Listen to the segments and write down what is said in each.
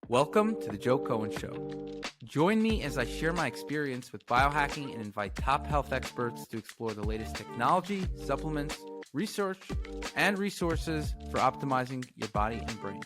Welcome to the Joe Cohen Show. Join me as I share my experience with biohacking and invite top health experts to explore the latest technology, supplements, research, and resources for optimizing your body and brain.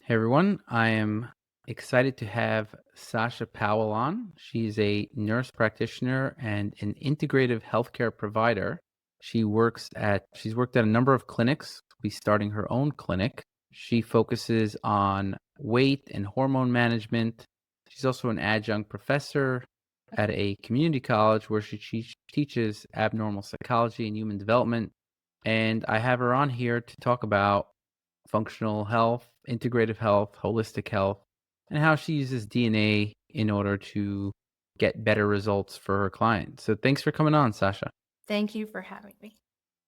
Hey everyone, I am excited to have Sasha Powell on. She's a nurse practitioner and an integrative healthcare provider. She's worked at a number of clinics. She'll be starting her own clinic. She focuses on weight and hormone management. She's also an adjunct professor at a community college where she teaches abnormal psychology and human development. And I have her on here to talk about functional health, integrative health, holistic health, and how she uses DNA in order to get better results for her clients. So thanks for coming on, Sasha. Thank you for having me.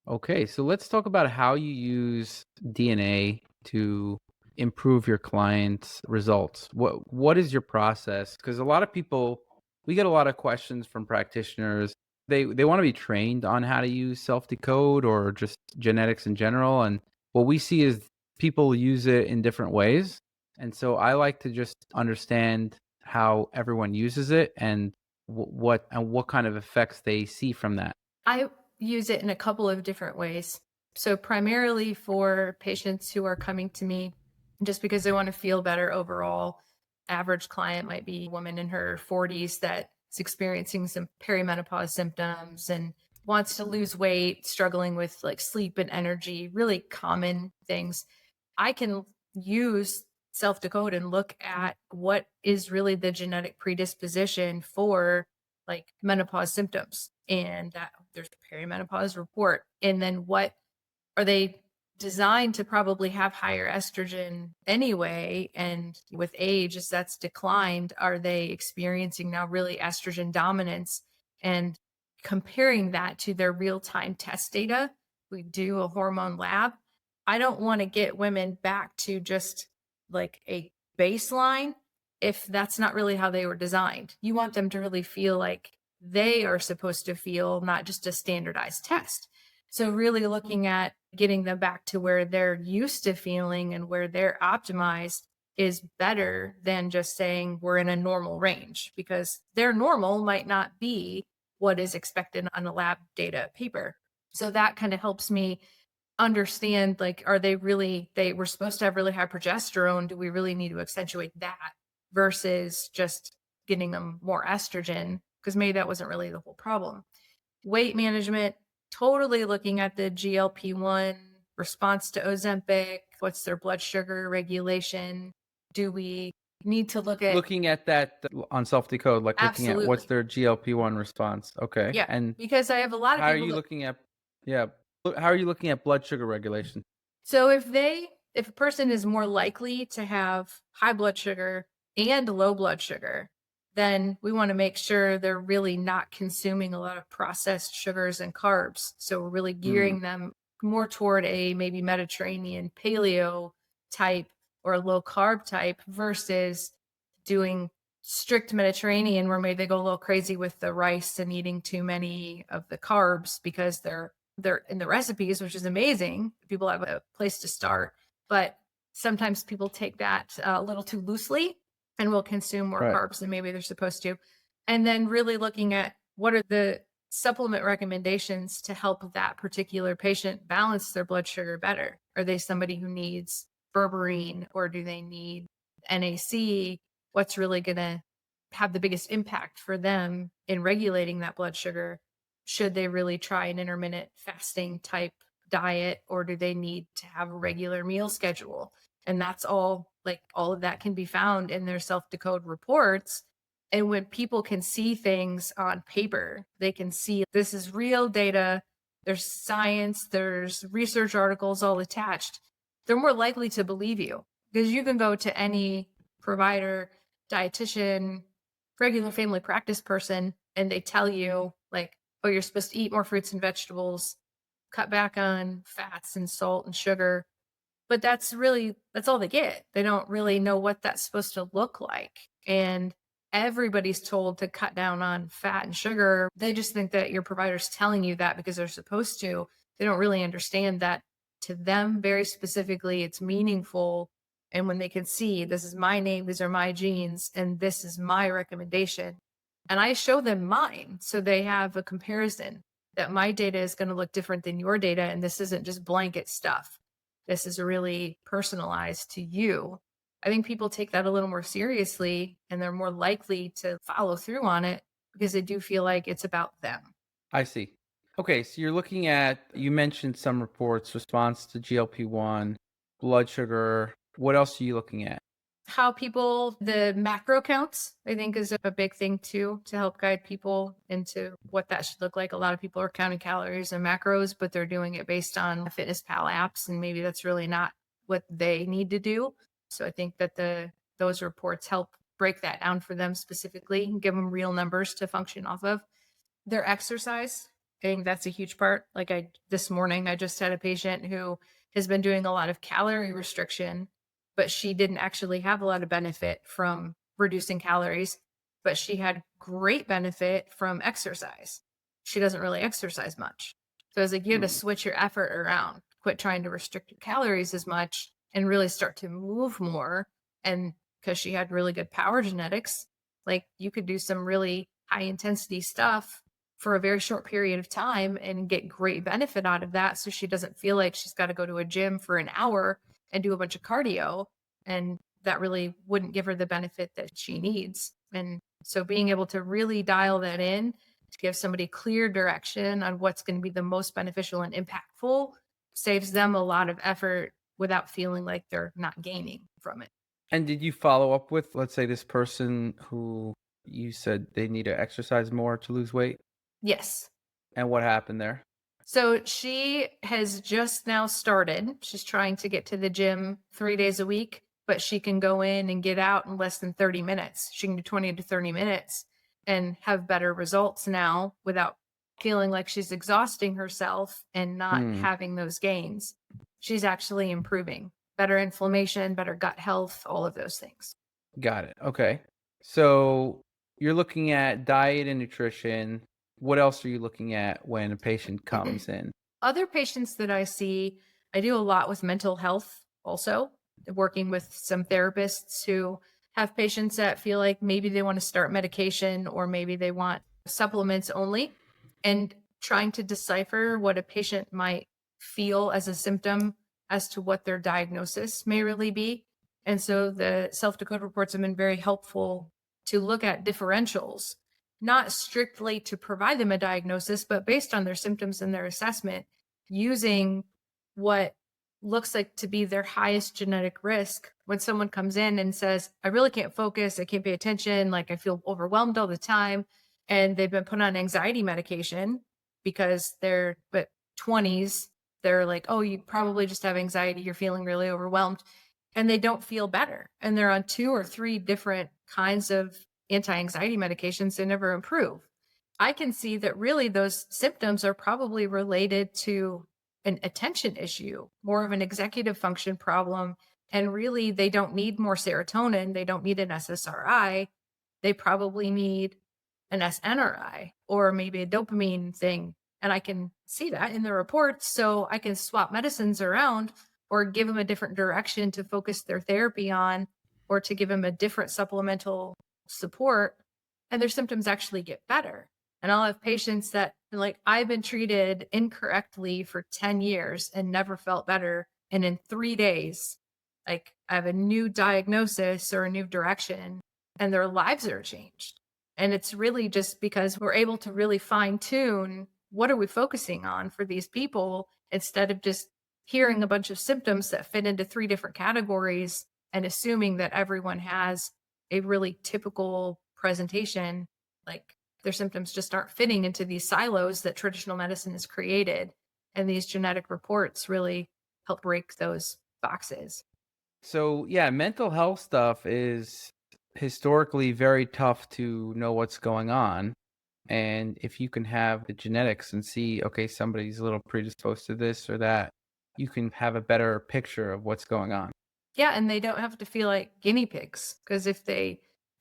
Okay, so let's talk about how you use DNA to improve your clients' results. What is your process? Because a lot of people, we get a lot of questions from practitioners. They want to be trained on how to use SelfDecode or just genetics in general. And what we see is people use it in different ways. And so I like to just understand how everyone uses it and what kind of effects they see from that. I use it in a couple of different ways. So primarily for patients who are coming to me just because they want to feel better overall. Average client might be a woman in her 40s that is experiencing some perimenopause symptoms and wants to lose weight, struggling with like sleep and energy, really common things. I can use SelfDecode and look at what is really the genetic predisposition for like menopause symptoms. And that there's a perimenopause report. And then what are they designed to probably have higher estrogen anyway? And with age, as that's declined, are they experiencing now really estrogen dominance? And comparing that to their real-time test data, we do a hormone lab. I don't want to get women back to just like a baseline if that's not really how they were designed. You want them to really feel like they are supposed to feel, not just a standardized test. So really looking at getting them back to where they're used to feeling and where they're optimized is better than just saying we're in a normal range, because their normal might not be what is expected on a lab data paper. So that kind of helps me understand, like, are they were supposed to have really high progesterone. Do we really need to accentuate that versus just getting them more estrogen? Because maybe that wasn't really the whole problem. Weight management, totally looking at the GLP-1 response to Ozempic. What's their blood sugar regulation? Do we need to look at looking at that on SelfDecode, like looking at what's Absolutely. their GLP-1 response? Okay. Yeah, And because I have a lot of how are people you that, looking at how are you looking at blood sugar regulation? so if a person is more likely to have high blood sugar and low blood sugar, then we want to make sure they're really not consuming a lot of processed sugars and carbs. So we're really gearing them more toward a maybe Mediterranean paleo type or a low carb type versus doing strict Mediterranean where maybe they go a little crazy with the rice and eating too many of the carbs because they're in the recipes, which is amazing. People have a place to start, but sometimes people take that a little too loosely and will consume more Right. carbs than maybe they're supposed to. And then really looking at what are the supplement recommendations to help that particular patient balance their blood sugar better. Are they somebody who needs berberine, or do they need NAC? What's really going to have the biggest impact for them in regulating that blood sugar? Should they really try an intermittent fasting type diet, or do they need to have a regular meal schedule? And that's all, like, all of that can be found in their SelfDecode reports. And when people can see things on paper, they can see this is real data. There's science, there's research articles all attached. They're more likely to believe you, because you can go to any provider, dietitian, regular family practice person, and they tell you like, oh, you're supposed to eat more fruits and vegetables, cut back on fats and salt and sugar. But that's all they get. They don't really know what that's supposed to look like. And everybody's told to cut down on fat and sugar. They just think that your provider's telling you that because they're supposed to. They don't really understand that to them very specifically, it's meaningful. And when they can see this is my name, these are my genes, and this is my recommendation. And I show them mine. So they have a comparison that my data is going to look different than your data. And this isn't just blanket stuff. This is really personalized to you. I think people take that a little more seriously and they're more likely to follow through on it because they do feel like it's about them. I see. Okay, so you're looking at, you mentioned some reports, response to GLP-1, blood sugar. What else are you looking at? How people, the macro counts, I think is a big thing too, to help guide people into what that should look like. A lot of people are counting calories and macros, but they're doing it based on FitnessPal apps. And maybe that's really not what they need to do. So I think that those reports help break that down for them specifically and give them real numbers to function off of. Their exercise, I think that's a huge part. Like this morning, I just had a patient who has been doing a lot of calorie restriction, but she didn't actually have a lot of benefit from reducing calories, but she had great benefit from exercise. She doesn't really exercise much. So I was like, you have to Hmm, switch your effort around, quit trying to restrict your calories as much and really start to move more. And because she had really good power genetics, like you could do some really high intensity stuff for a very short period of time and get great benefit out of that. So she doesn't feel like she's got to go to a gym for an hour and do a bunch of cardio. And that really wouldn't give her the benefit that she needs. And so being able to really dial that in to give somebody clear direction on what's going to be the most beneficial and impactful saves them a lot of effort without feeling like they're not gaining from it. And did you follow up with, let's say, this person who you said they need to exercise more to lose weight? Yes. And what happened there? So she has just now started. She's trying to get to the gym 3 days a week, but she can go in and get out in less than 30 minutes. She can do 20 to 30 minutes and have better results now without feeling like she's exhausting herself and not Hmm, having those gains. She's actually improving. Better inflammation, better gut health, all of those things. got it. Okay. So you're looking at diet and nutrition. What else are you looking at when a patient comes in? Other patients that I see, I do a lot with mental health also, working with some therapists who have patients that feel like maybe they want to start medication or maybe they want supplements only, and trying to decipher what a patient might feel as a symptom as to what their diagnosis may really be. And so the self-decode reports have been very helpful to look at differentials, not strictly to provide them a diagnosis, but based on their symptoms and their assessment, using what looks like to be their highest genetic risk. When someone comes in and says, I really can't focus, I can't pay attention, like I feel overwhelmed all the time, and they've been put on anxiety medication because they're but 20s, they're like, oh, you probably just have anxiety, you're feeling really overwhelmed, and they don't feel better. And they're on 2 or 3 different kinds of anti-anxiety medications, they never improve. I can see that really those symptoms are probably related to an attention issue, more of an executive function problem. And really, they don't need more serotonin. They don't need an SSRI. They probably need an SNRI or maybe a dopamine thing. And I can see that in the reports. So I can swap medicines around or give them a different direction to focus their therapy on or to give them a different supplemental support. And their symptoms actually get better. And I'll have patients that are like, I've been treated incorrectly for 10 years and never felt better. And in 3 days, like I have a new diagnosis or a new direction, and their lives are changed. And it's really just because we're able to really fine tune what are we focusing on for these people instead of just hearing a bunch of symptoms that fit into 3 different categories and assuming that everyone has a really typical presentation. Like their symptoms just aren't fitting into these silos that traditional medicine has created. And these genetic reports really help break those boxes. So, yeah, mental health stuff is historically very tough to know what's going on. And if you can have the genetics and see, okay, somebody's a little predisposed to this or that, you can have a better picture of what's going on. Yeah, and they don't have to feel like guinea pigs because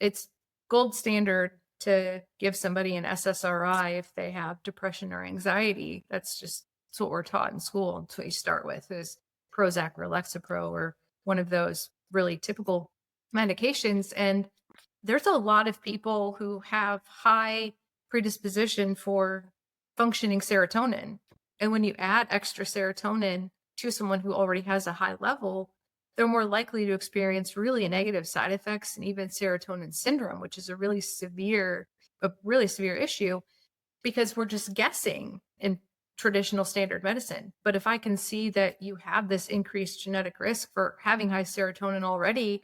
it's gold standard to give somebody an SSRI if they have depression or anxiety. That's just It's what we're taught in school. It's what you start with is Prozac or Lexapro or one of those really typical medications. And there's a lot of people who have high predisposition for functioning serotonin. And when you add extra serotonin to someone who already has a high level, they're more likely to experience really negative side effects and even serotonin syndrome, which is a really severe issue because we're just guessing in traditional standard medicine. But if I can see that you have this increased genetic risk for having high serotonin already,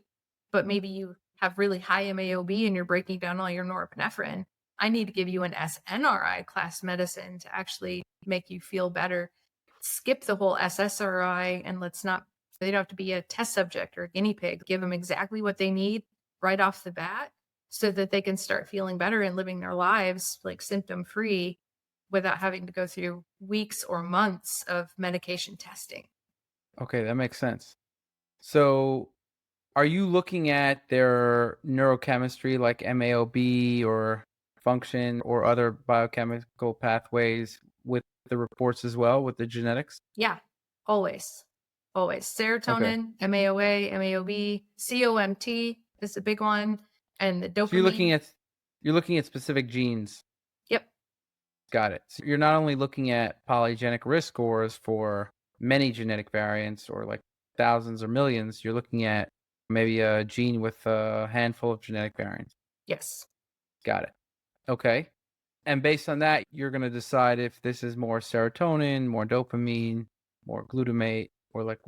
but maybe you have really high MAOB and you're breaking down all your norepinephrine, I need to give you an SNRI class medicine to actually make you feel better. Skip the whole SSRI and they don't have to be a test subject or a guinea pig. Give them exactly what they need right off the bat so that they can start feeling better and living their lives like symptom free without having to go through weeks or months of medication testing. Okay, that makes sense. So, are you looking at their neurochemistry like MAOB or function or other biochemical pathways with the reports as well, with the genetics? Yeah, always. Always. Okay. Serotonin, MAOA, MAOB, COMT is a big one, and the So dopamine. you're looking at specific genes. Yep. Got it. So you're not only looking at polygenic risk scores for many genetic variants or like thousands or millions, you're looking at maybe a gene with a handful of genetic variants. Yes. Got it. Okay. And based on that, you're going to decide if this is more serotonin, more dopamine, more glutamate, or like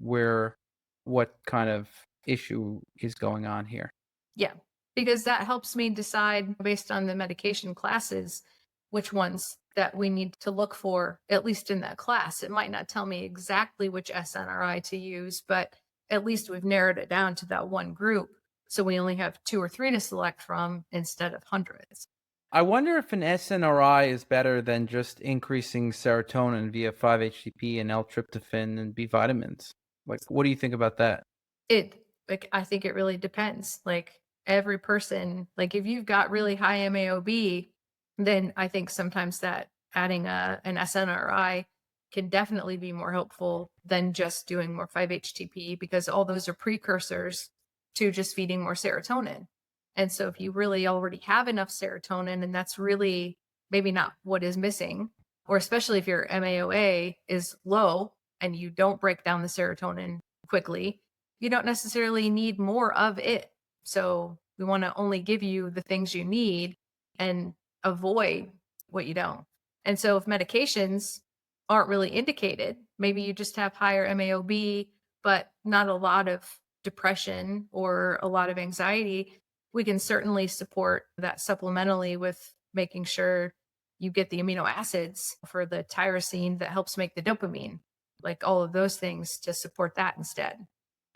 what kind of issue is going on here. Yeah, because that helps me decide based on the medication classes which ones that we need to look for, at least in that class. It might not tell me exactly which SNRI to use, but at least we've narrowed it down to that one group. So we only have two or three to select from instead of hundreds. I wonder if an SNRI is better than just increasing serotonin via 5-HTP and L-tryptophan and B vitamins. Like, what do you think about that? I think it really depends. Like every person, like if you've got really high MAOB, then I think sometimes that adding an SNRI can definitely be more helpful than just doing more 5-HTP because all those are precursors to just feeding more serotonin. And so if you really already have enough serotonin and that's really maybe not what is missing, or especially if your MAOA is low and you don't break down the serotonin quickly, you don't necessarily need more of it. So we want to only give you the things you need and avoid what you don't. And so if medications aren't really indicated, maybe you just have higher MAOB, but not a lot of depression or a lot of anxiety, we can certainly support that supplementally with making sure you get the amino acids for the tyrosine that helps make the dopamine, like all of those things to support that instead.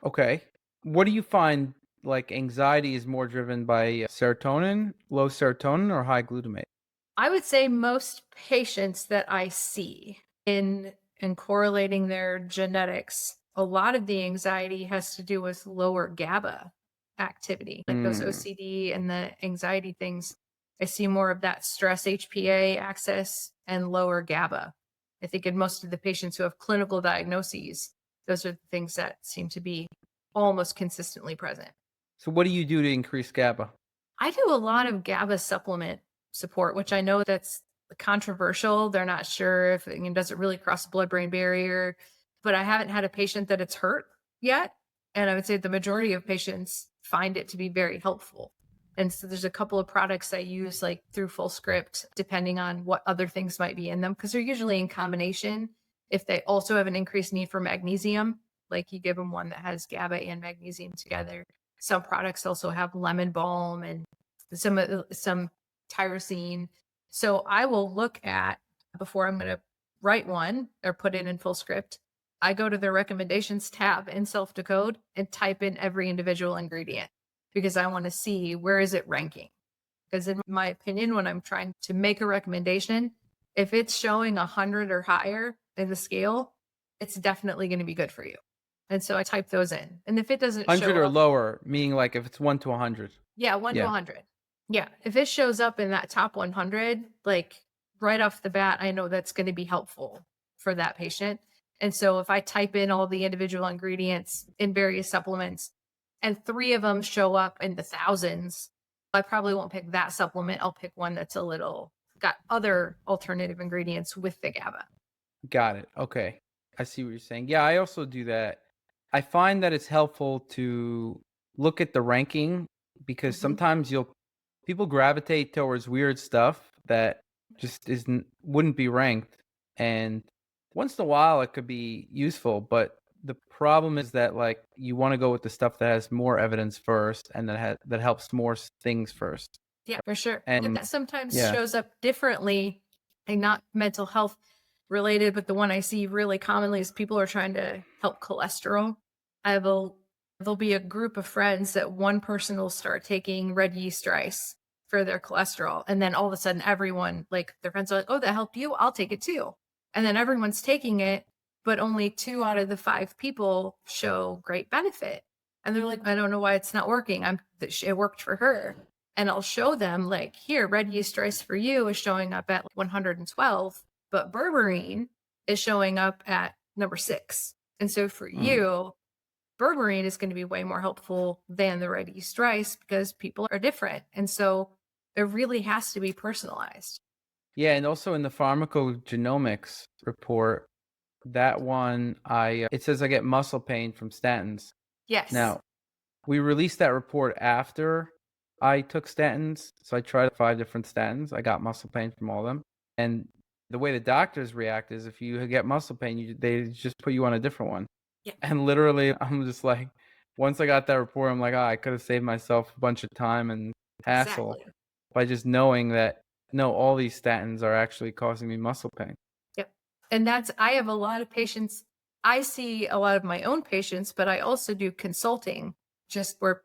Okay. What do you find like anxiety is more driven by low serotonin, or high glutamate? I would say most patients that I see in correlating their genetics, a lot of the anxiety has to do with lower GABA activity, like those Hmm. OCD and the anxiety things. I see more of that stress HPA access and lower GABA. I think in most of the patients who have clinical diagnoses, those are the things that seem to be almost consistently present. So what do you do to increase GABA? I do a lot of GABA supplement support, which I know that's controversial. They're not sure if does it really cross the blood-brain barrier, but I haven't had a patient that it's hurt yet. And I would say the majority of patients find it to be very helpful. And so there's a couple of products I use like through full script, depending on what other things might be in them, because they're usually in combination. If they also have an increased need for magnesium, like you give them one that has GABA and magnesium together. Some products also have lemon balm and some tyrosine. So I will look at before I'm going to write one or put it in full script. I go to the recommendations tab in SelfDecode and type in every individual ingredient because I want to see where is it ranking. Because in my opinion, when I'm trying to make a recommendation, if it's showing 100 or higher in the scale, it's definitely going to be good for you. And so I type those in. And if it doesn't 100 show or up, lower, meaning like if it's 1 to 100. yeah, 1 to Yeah. 100. Yeah, if it shows up in that top 100, like right off the bat, I know that's going to be helpful. for that patient. And so if I type in all the individual ingredients in various supplements and 3 of them show up in the thousands, I probably won't pick that supplement. I'll pick one that's a little got other alternative ingredients with the GABA. Got it. Okay. I see what you're saying. Yeah, I also do that. I find that it's helpful to look at the ranking because Mhm. sometimes people gravitate towards weird stuff that just isn't wouldn't be ranked. And once in a while it could be useful, but the problem is that like you want to go with the stuff that has more evidence first and that helps more things first. Yeah, for sure. And And that sometimes yeah, shows up differently and not mental health related, but the one I see really commonly is people are trying to help cholesterol. I will There'll be a group of friends that one person will start taking red yeast rice for their cholesterol. And then all of a sudden everyone, like their friends are like, oh, that helped you. I'll take it too. And then everyone's taking it, but only 2 out of the 5 people show great benefit. And they're like, I don't know why it's not working. It worked for her. And I'll show them like, here, red yeast rice for you is showing up at 112, but berberine is showing up at number 6. And so for mm. you, berberine is going to be way more helpful than the red yeast rice because people are different. And so it really has to be personalized. Yeah, and also in the pharmacogenomics report, that one it says I get muscle pain from statins. Yes. Now, we released that report after I took statins, so I tried 5 different statins. I got muscle pain from all of them. And the way the doctors react is if you get muscle pain, they just put you on a different one. Yeah, And literally, I'm just like, once I got that report, I'm like, oh, I could have saved myself a bunch of time and hassle exactly. by just knowing that no, all these statins are actually causing me muscle pain. Yep. And I have a lot of patients. I see a lot of my own patients, but I also do consulting just where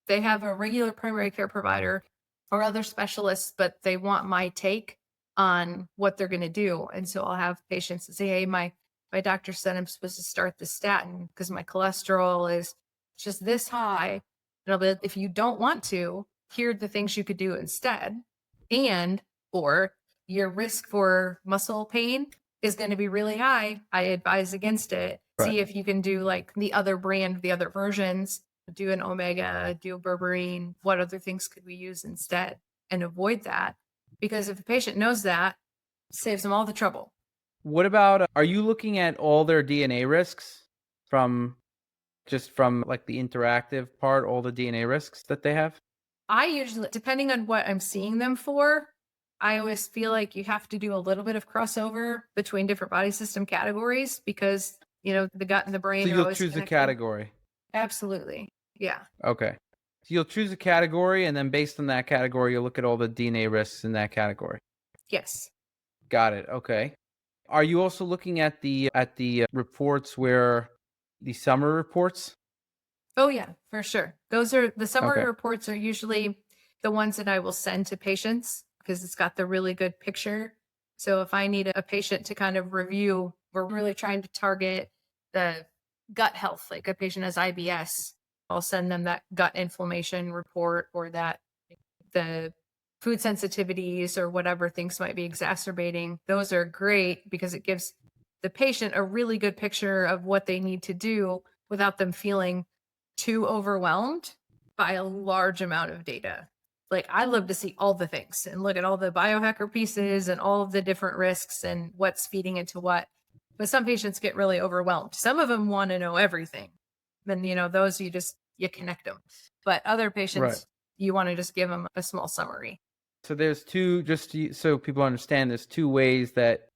they have a regular primary care provider or other specialists, but they want my take on what they're going to do. And so I'll have patients that say, hey, my doctor said I'm supposed to start the statin because my cholesterol is just this high. And I'll be like, if you don't want to, here are the things you could do instead. And, or your risk for muscle pain is going to be really high. I advise against it. Right. See if you can do like the other brand, the other versions, do an omega, do a berberine. What other things could we use instead and avoid that? Because if the patient knows that, it saves them all the trouble. What about, are you looking at all their DNA risks from from like the interactive part, all the DNA risks that they have? I usually, depending on what I'm seeing them for, I always feel like you have to do a little bit of crossover between different body system categories because, the gut and the So brain are you'll always choose a connected. category. Absolutely. Yeah. Okay. So you'll choose a category, and then based on that category, you'll look at all the DNA risks in that category. Yes. Got it. Okay. Are you also looking at the reports where the summary reports? Oh, yeah, for sure. Those are the summary Okay. reports are usually the ones that I will send to patients because it's got the really good picture. So if I need a patient to kind of review, we're really trying to target the gut health, like a patient has IBS, I'll send them that gut inflammation report or the food sensitivities or whatever things might be exacerbating. Those are great because it gives the patient a really good picture of what they need to do without them feeling too overwhelmed by a large amount of data. Like I love to see all the things and look at all the biohacker pieces and all of the different risks and what's feeding into what. But some patients get really overwhelmed. Some of them want to know everything. Then, those you connect them. But other Right. patients, you want to just give them a small summary. So there's so people understand, there's 2 ways that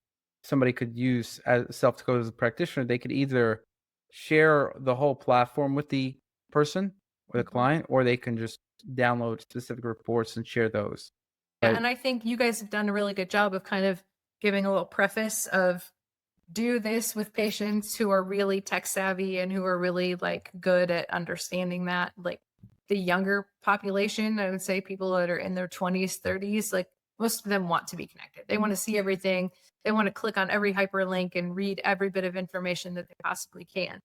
somebody could use as self-decode as a practitioner. They could either share the whole platform with the person or the Mhm. client, or they can just download specific reports and share those. Yeah, Right. and I think you guys have done a really good job of kind of giving a little preface of do this with patients who are really tech savvy and who are really like good at understanding that. Like the younger population, I would say people that are in their 20s, 30s, like most of them want to be connected. They want to see everything. They want to click on every hyperlink and read every bit of information that they possibly can.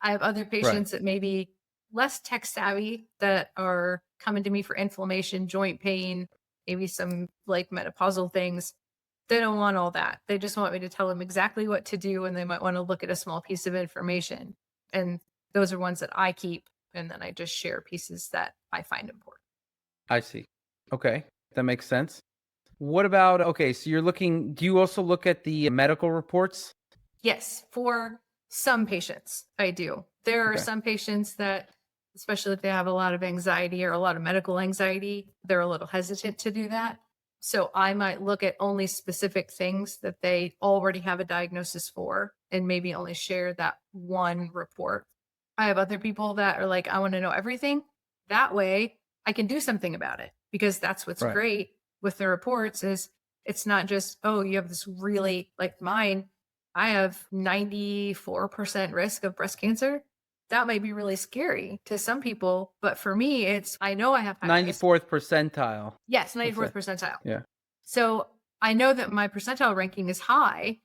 I have other Right. patients that may be less tech savvy that are coming to me for inflammation, joint pain, maybe some like menopausal things. They don't want all that. They just want me to tell them exactly what to do, and they might want to look at a small piece of information. And those are ones that I keep, and then I just share pieces that I find important. I see. Okay, that makes sense. What about, okay, so do you also look at the medical reports? Yes, for some patients, I do. There are Okay. some patients that, especially if they have a lot of anxiety or a lot of medical anxiety, they're a little hesitant to do that. So I might look at only specific things that they already have a diagnosis for and maybe only share that one report. I have other people that are like, I want to know everything. That way I can do something about it, because that's what's Right. great with the reports is it's not just, oh, you have this really like mine. I have 94% risk of breast cancer. That might be really scary to some people, but for me, it's I know I have high risk. 94th percentile, Yes, let's say. 94th percentile. Yeah. So I know that my percentile ranking is high,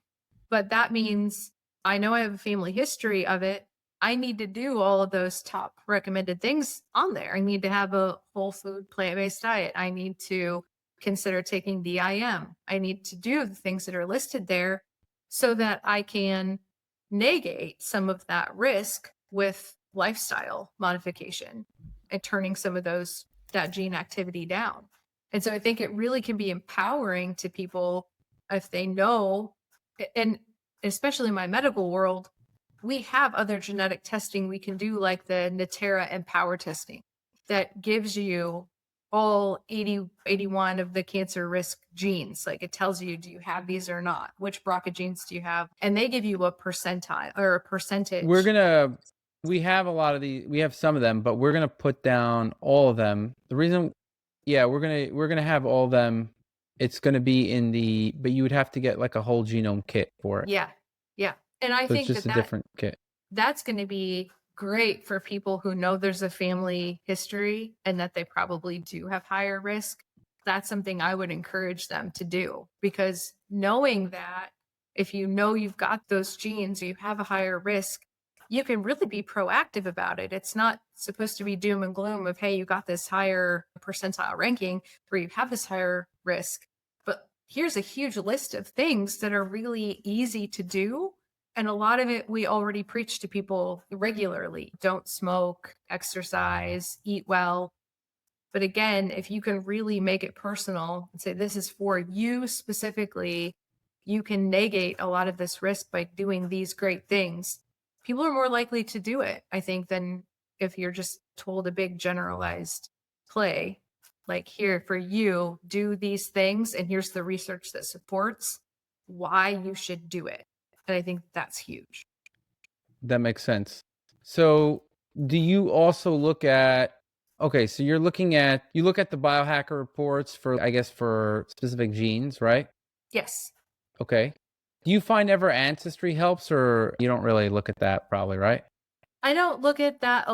but that means I know I have a family history of it. I need to do all of those top recommended things on there. I need to have a whole food plant based diet. I need to consider taking DIM. I need to do the things that are listed there so that I can negate some of that risk with lifestyle modification and turning some of that gene activity down. And so I think it really can be empowering to people if they know, and especially in my medical world, we have other genetic testing we can do, like the Natera Empower testing that gives you all 81 of the cancer risk genes. Like it tells you, do you have these or not? Which BRCA genes do you have? And they give you a percentile or a We're percentage. gonna we have we have some of them, but we're gonna put down all of them. The reason, yeah, we're gonna have all of them. It's gonna be but you would have to get like a whole genome kit for it. Yeah. Yeah. And I So it's think just a different kit. that's going to be great for people who know there's a family history and that they probably do have higher risk. That's something I would encourage them to do, because knowing that if you know you've got those genes, you have a higher risk, you can really be proactive about it. It's not supposed to be doom and gloom of, hey, you got this higher percentile ranking where you have this higher risk. But here's a huge list of things that are really easy to do, and a lot of it we already preach to people regularly. Don't smoke, exercise, eat well. But again, if you can really make it personal and say, this is for you specifically, you can negate a lot of this risk by doing these great things. People are more likely to do it, I think, than if you're just told a big generalized play. Like, here for you, do these things, and here's the research that supports why you should do it. And I think that's huge. That makes sense. So do you also look at, okay, so you look at the biohacker reports for, I guess, for specific genes, right? Yes. Okay. Do you find ever ancestry helps, or you don't really look at that probably, right? I don't look at that.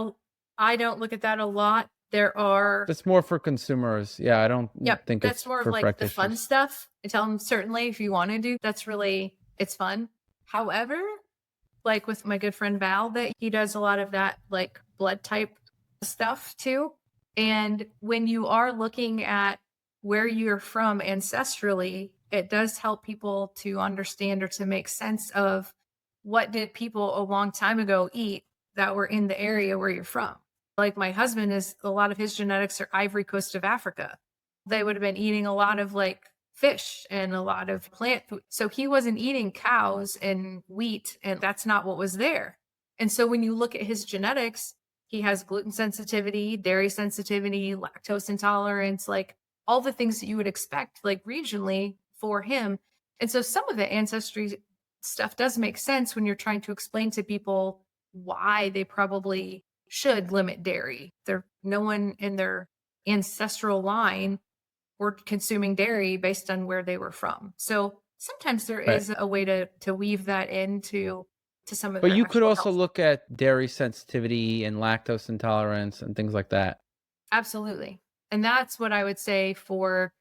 I don't look at that a lot. There are, That's more for consumers. Yeah, I don't yep, think that's it's more of for like the fun practitioners. stuff. I tell them certainly if you want to do, that's really, it's fun. However, like with my good friend Val, that he does a lot of that like blood type stuff too. And when you are looking at where you're from ancestrally, it does help people to understand or to make sense of what did people a long time ago eat that were in the area where you're from. Like my husband is, a lot of his genetics are Ivory Coast of Africa. They would have been eating a lot of like fish and a lot of plant food. So he wasn't eating cows and wheat, and that's not what was there. And so when you look at his genetics, he has gluten sensitivity, dairy sensitivity, lactose intolerance, like all the things that you would expect, like regionally for him. And so some of the ancestry stuff does make sense when you're trying to explain to people why they probably should limit dairy. There, no one in their ancestral line were consuming dairy based on where they were from. So sometimes there Right. is a way to weave that into to some of But their you could actual also health. look at dairy sensitivity and lactose intolerance and things like that. Absolutely. And that's what I would say for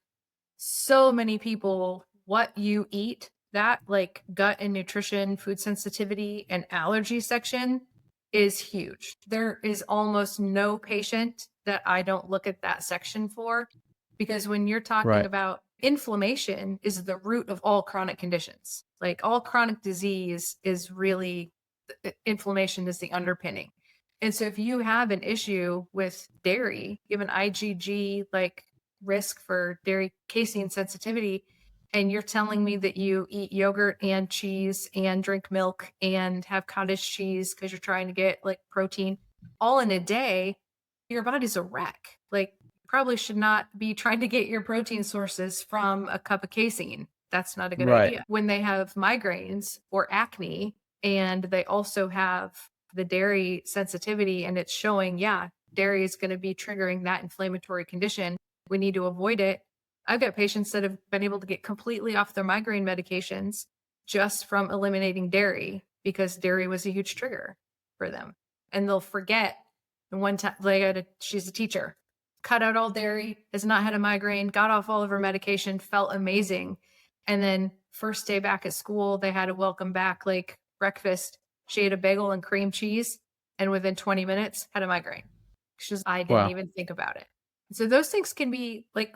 so many people, what you eat, that like gut and nutrition, food sensitivity, and allergy section is huge. There is almost no patient that I don't look at that section for, because when you're talking Right. about Inflammation is the root of all chronic conditions. Like all chronic disease is really inflammation is the underpinning. And so if you have an issue with dairy, you have an IgG like risk for dairy casein sensitivity, and you're telling me that you eat yogurt and cheese and drink milk and have cottage cheese because you're trying to get like protein all in a day, your body's a wreck. Like probably should not be trying to get your protein sources from a cup of casein. That's not a good Right. idea. When they have migraines or acne and they also have the dairy sensitivity and it's showing, yeah, dairy is going to be triggering that inflammatory condition. We need to avoid it. I've got patients that have been able to get completely off their migraine medications just from eliminating dairy because dairy was a huge trigger for them. And they'll forget. And one time, she's a teacher, cut out all dairy, has not had a migraine, got off all of her medication, felt amazing. And then first day back at school, they had a welcome back like breakfast. She ate a bagel and cream cheese, and within 20 minutes had a migraine. She was, I didn't Wow. even think about it. So those things can be like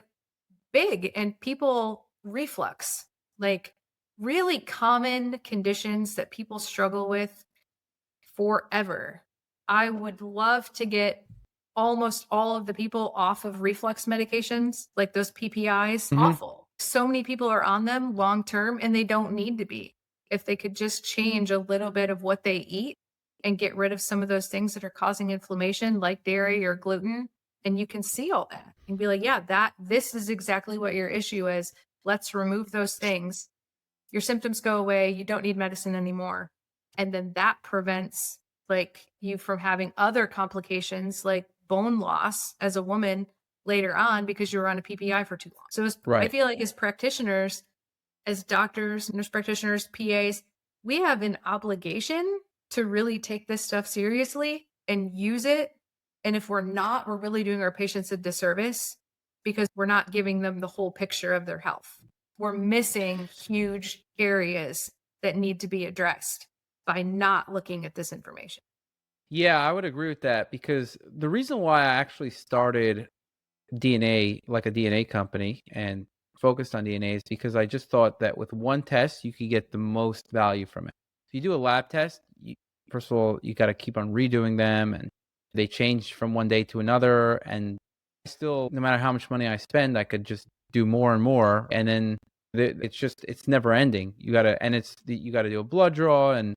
big, and people reflux, like really common conditions that people struggle with forever. I would love to get almost all of the people off of reflux medications, like those PPIs. Hmm. Awful. So many people are on them long term and they don't need to be. If they could just change a little bit of what they eat and get rid of some of those things that are causing inflammation, like dairy or gluten, and you can see all that and be like, yeah, this is exactly what your issue is. Let's remove those things. Your symptoms go away. You don't need medicine anymore. And then that prevents like you from having other complications like bone loss as a woman later on because you were on a PPI for too long. So I Right. feel like as practitioners, as doctors, nurse practitioners, PAs, we have an obligation to really take this stuff seriously and use it. And if we're not, we're really doing our patients a disservice because we're not giving them the whole picture of their health. We're missing huge areas that need to be addressed by not looking at this information. Yeah, I would agree with that because the reason why I actually started DNA, like a DNA company, and focused on DNA is because I just thought that with one test, you could get the most value from it. If you do a lab test, first of all, you got to keep on redoing them, and they change from one day to another. And still, no matter how much money I spend, I could just do more and more. And then it's never ending. You got to do a blood draw, and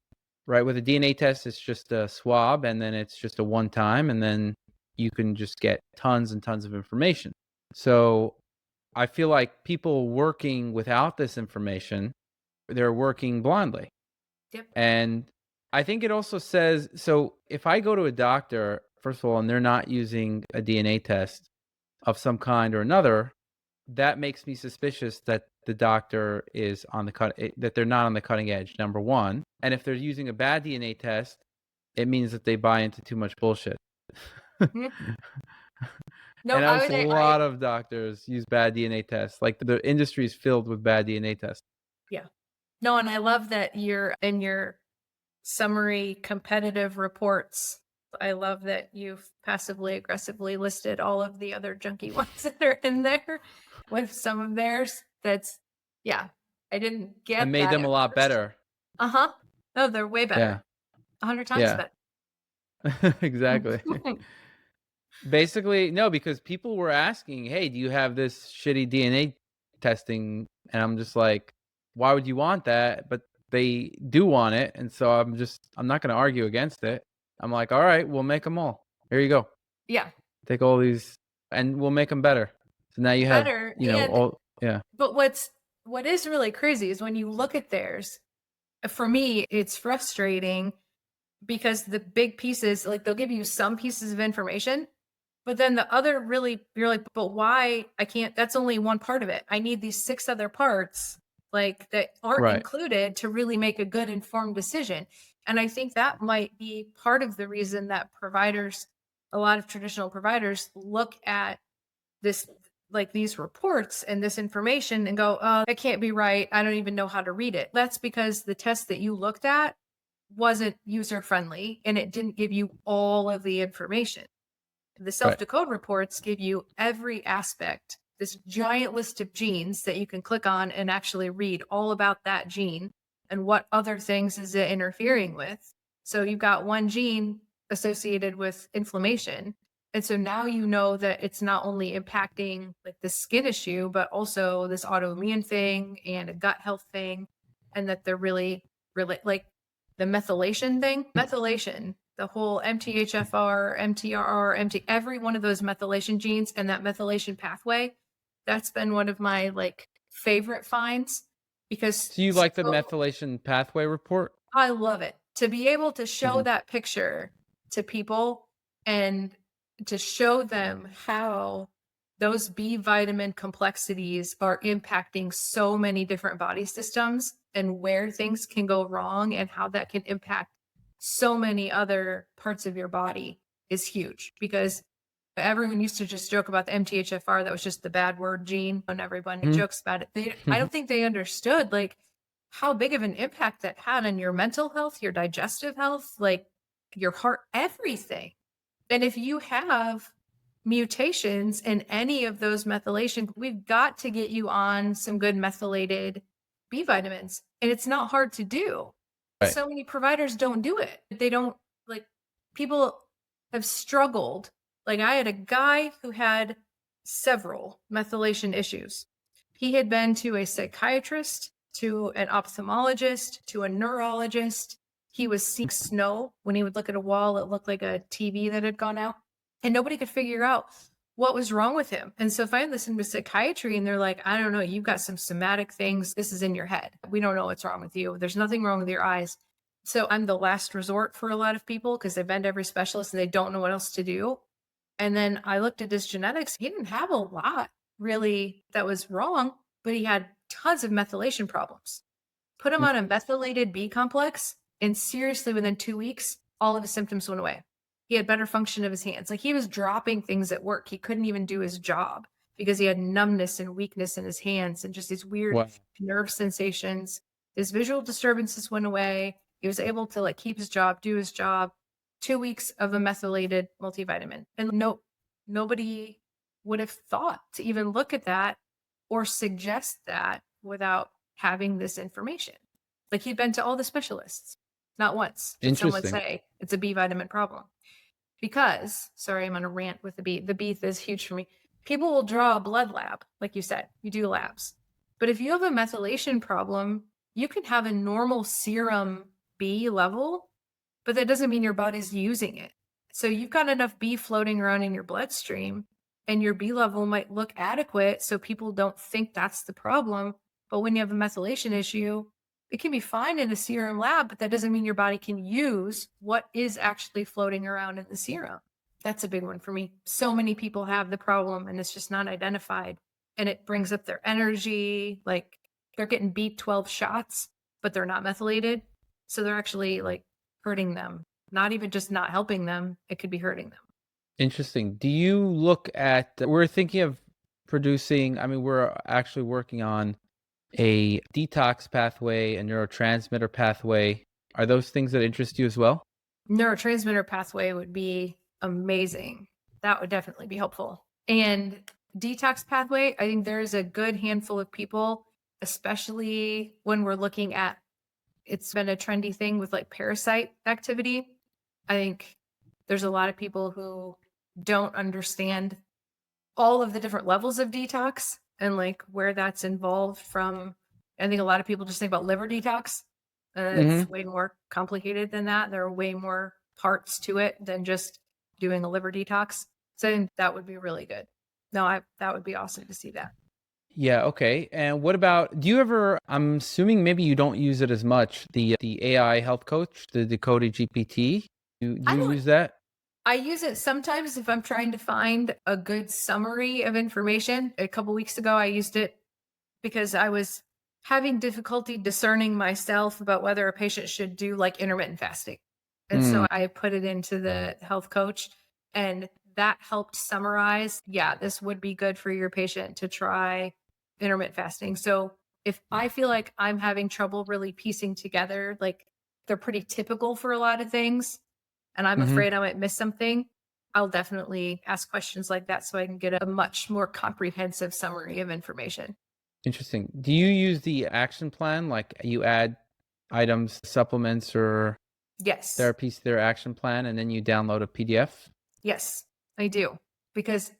right with a DNA test, it's just a swab, and then it's just a one time, and then you can just get tons and tons of information. So I feel like people working without this information, they're working blindly. Yep. And I think it also says, so if I go to a doctor, first of all, and they're not using a DNA test of some kind or another, that makes me suspicious that the doctor is on that they're not on the cutting edge, number one. And if they're using a bad DNA test, it means that they buy into too much bullshit. Mhm. No, And I also, would a I lot of doctors use bad DNA tests. Like the industry is filled with bad DNA tests. yeah. No, and I love that you're in your summary competitive reports. I love that you've passively aggressively listed all of the other junky ones that are in there with some of theirs. That's yeah. I didn't I get made that them a at lot first. better. Uh-huh. Oh, they're way Yeah, better. 100 times yeah, better. exactly. Basically, no, because people were asking, "Hey, do you have this shitty DNA testing?" And I'm just like, "Why would you want that?" But they do want it, and so I'm not going to argue against it. I'm like, "All right, we'll make them all. Here you go. Yeah. Take all these, and we'll make them better." So now you have, Better. And all yeah, but what is really crazy is when you look at theirs, for me, it's frustrating because the big pieces, like they'll give you some pieces of information, but then the other really, you're like, but why I can't, that's only one part of it. I need these 6 other parts like that aren't right, included to really make a good informed decision. And I think that might be part of the reason that providers, a lot of traditional providers look at this like these reports and this information and go, oh, that can't be right. I don't even know how to read it. That's because the test that you looked at wasn't user friendly and it didn't give you all of the information. The right, SelfDecode reports give you every aspect this giant list of genes that you can click on and actually read all about that gene and what other things is it interfering with. So you've got one gene associated with inflammation. And so now you know that it's not only impacting like the skin issue, but also this autoimmune thing and a gut health thing. And that they're really, really like the methylation thing. Methylation, the whole MTHFR, MTRR, every one of those methylation genes and that methylation pathway, that's been one of my like favorite finds because So you like the methylation pathway report? I love it. To be able to show Mhm. that picture to people and to show them how those B vitamin complexities are impacting so many different body systems and where things can go wrong and how that can impact so many other parts of your body is huge because everyone used to just joke about the MTHFR. That was just the bad word gene, and everybody Mhm. jokes about it. I don't think they understood like how big of an impact that had on your mental health, your digestive health, like your heart, everything. And if you have mutations in any of those methylation, we've got to get you on some good methylated B vitamins. And it's not hard to do. Right. So many providers don't do it. They don't like people have struggled. Like I had a guy who had several methylation issues. He had been to a psychiatrist, to an ophthalmologist, to a neurologist. He was seeing snow. When he would look at a wall, it looked like a TV that had gone out. And nobody could figure out what was wrong with him. And so if I listen to psychiatry and they're like, I don't know, you've got some somatic things. This is in your head. We don't know what's wrong with you. There's nothing wrong with your eyes. So I'm the last resort for a lot of people because they've been to every specialist and they don't know what else to do. And then I looked at his genetics. He didn't have a lot really that was wrong, but he had tons of methylation problems. Put him Mm. on a methylated B complex, and seriously, within 2 weeks, all of his symptoms went away. He had better function of his hands. Like he was dropping things at work. He couldn't even do his job because he had numbness and weakness in his hands and just these weird Wow. nerve sensations. His visual disturbances went away. He was able to like keep his job, do his job. 2 weeks of a methylated multivitamin. And nobody would have thought to even look at that or suggest that without having this information. Like he'd been to all the specialists. Not once did someone Interesting. say it's a B vitamin problem. Because, sorry, I'm on a rant with the B. The B is huge for me. People will draw a blood lab, like you said, you do labs. But if you have a methylation problem, you can have a normal serum B level, but that doesn't mean your body's using it. So you've got enough B floating around in your bloodstream, and your B level might look adequate so people don't think that's the problem. But when you have a methylation issue, it can be fine in a serum lab, but that doesn't mean your body can use what is actually floating around in the serum. That's a big one for me. So many people have the problem and it's just not identified. And it brings up their energy. Like they're getting B12 shots, but they're not methylated. So they're actually like hurting them, not even just not helping them. It could be hurting them. Interesting. Do you look at we're thinking of producing, I mean, we're actually working on a detox pathway, a neurotransmitter pathway. Are those things that interest you as well? Neurotransmitter pathway would be amazing. That would definitely be helpful. And detox pathway, I think there's a good handful of people, especially when we're looking at it's been a trendy thing with like parasite activity. I think there's a lot of people who don't understand all of the different levels of detox and like where that's involved from. I think a lot of people just think about liver detox. It's Mhm. way more complicated than that. There are way more parts to it than just doing a liver detox. So I think that would be really good. No, that would be awesome to see that. Yeah, okay. And what about, do you ever, I'm assuming maybe you don't use it as much, the AI health coach, the Decode GPT. Do I you don't use that? I use it sometimes if I'm trying to find a good summary of information. A couple weeks ago, I used it because I was having difficulty discerning myself about whether a patient should do like intermittent fasting. And Mm. so I put it into the health coach, and that helped summarize, yeah, this would be good for your patient to try intermittent fasting. So if I feel like I'm having trouble really piecing together, like they're pretty typical for a lot of things, and I'm Mhm. afraid I might miss something, I'll definitely ask questions like that so I can get a much more comprehensive summary of information. Interesting. Do you use the action plan? Like you add items, supplements, or Yes. therapies to their action plan, and then you download a PDF? Yes, I do. Because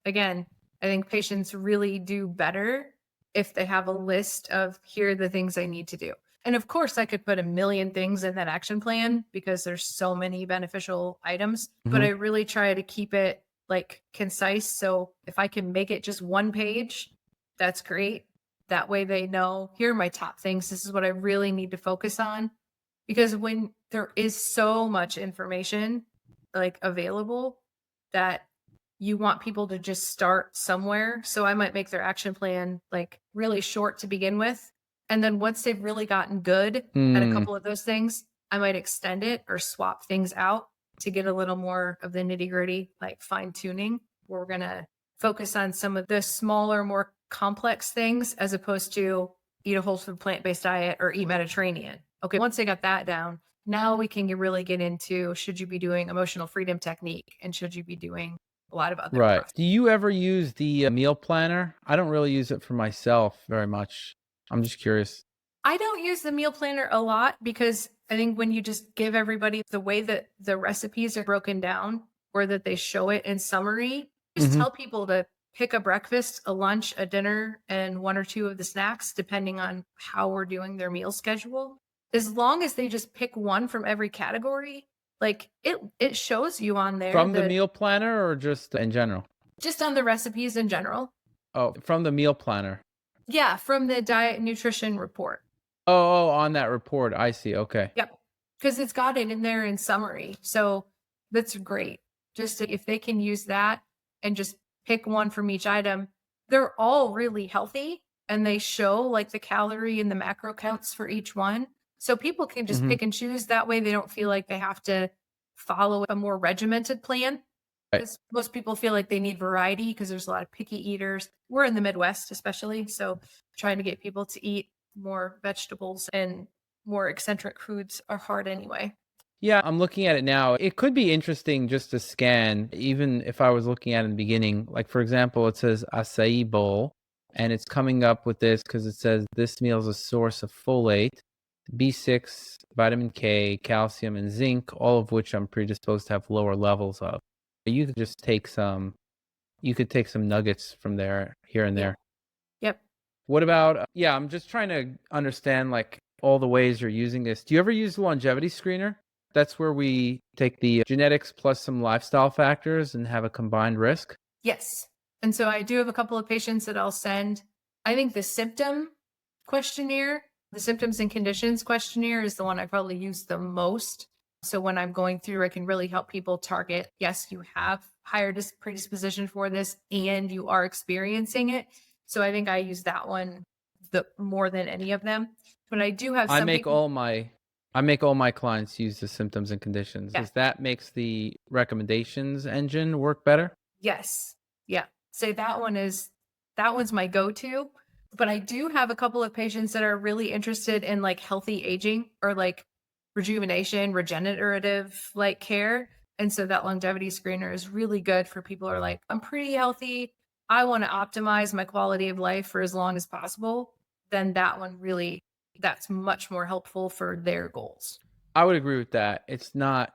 again, I think patients really do better if they have a list of here are the things I need to do. And of course, I could put a million things in that action plan because there's so many beneficial items, but Hmm. I really try to keep it like concise. So if I can make it just one page, that's great. That way they know here are my top things. This is what I really need to focus on. Because when there is so much information like available that you want people to just start somewhere. So I might make their action plan like really short to begin with. And then once they've really gotten good at a Mm, couple of those things, I might extend it or swap things out to get a little more of the nitty gritty, like fine tuning. We're going to focus on some of the smaller, more complex things as opposed to eat a whole food plant based diet or eat Mediterranean. Okay, once they got that down, now we can really get into should you be doing emotional freedom technique and should you be doing a lot of other right. process. Do you ever use the meal planner? I don't really use it for myself very much. I'm just curious. I don't use the meal planner a lot because I think when you just give everybody the way that the recipes are broken down or that they show it in summary, just Hmm. tell people to pick a breakfast, a lunch, a dinner, and one or two of the snacks, depending on how we're doing their meal schedule. As long as they just pick one from every category, like it shows you on there From the the meal planner or just in general? just on the recipes in general. Oh, from the meal planner. Yeah, from the diet and nutrition report. Oh, on that report. I see. Okay. Yep. Because it's got it in there in summary. So that's great. Just if they can use that and just pick one from each item, they're all really healthy and they show like the calorie and the macro counts for each one. So people can just Hmm. pick and choose. That way they don't feel like they have to follow a more regimented plan. Right. Because most people feel like they need variety because there's a lot of picky eaters. We're in the Midwest, especially. So trying to get people to eat more vegetables and more eccentric foods are hard anyway. Yeah, I'm looking at it now. It could be interesting just to scan, even if I was looking at it in the beginning. Like, for example, it says acai bowl, and it's coming up with this because it says this meal is a source of folate, B6, vitamin K, calcium, and zinc, all of which I'm predisposed to have lower levels of. You could just take some, you could take some nuggets from there, here and Yeah. there. Yep. What about, yeah, I'm just trying to understand like all the ways you're using this. Do you ever use the longevity screener? That's where we take the genetics plus some lifestyle factors and have a combined risk. Yes. And so I do have a couple of patients that I'll send. I think the symptom questionnaire, the symptoms and conditions questionnaire is the one I probably use the most. So when I'm going through, I can really help people target, yes, you have higher predisposition for this and you are experiencing it. So I think I use that one the more than any of them. But I do have I some make people. all my I make all my clients use the symptoms and conditions Yeah. because that makes the recommendations engine work better. Yes. Yeah. Say that one's my go-to. But I do have a couple of patients that are really interested in like healthy aging or like rejuvenation, regenerative like care. And so that longevity screener is really good for people who are like, I'm pretty healthy. I want to optimize my quality of life for as long as possible. Then that one really, that's much more helpful for their goals. I would agree with that.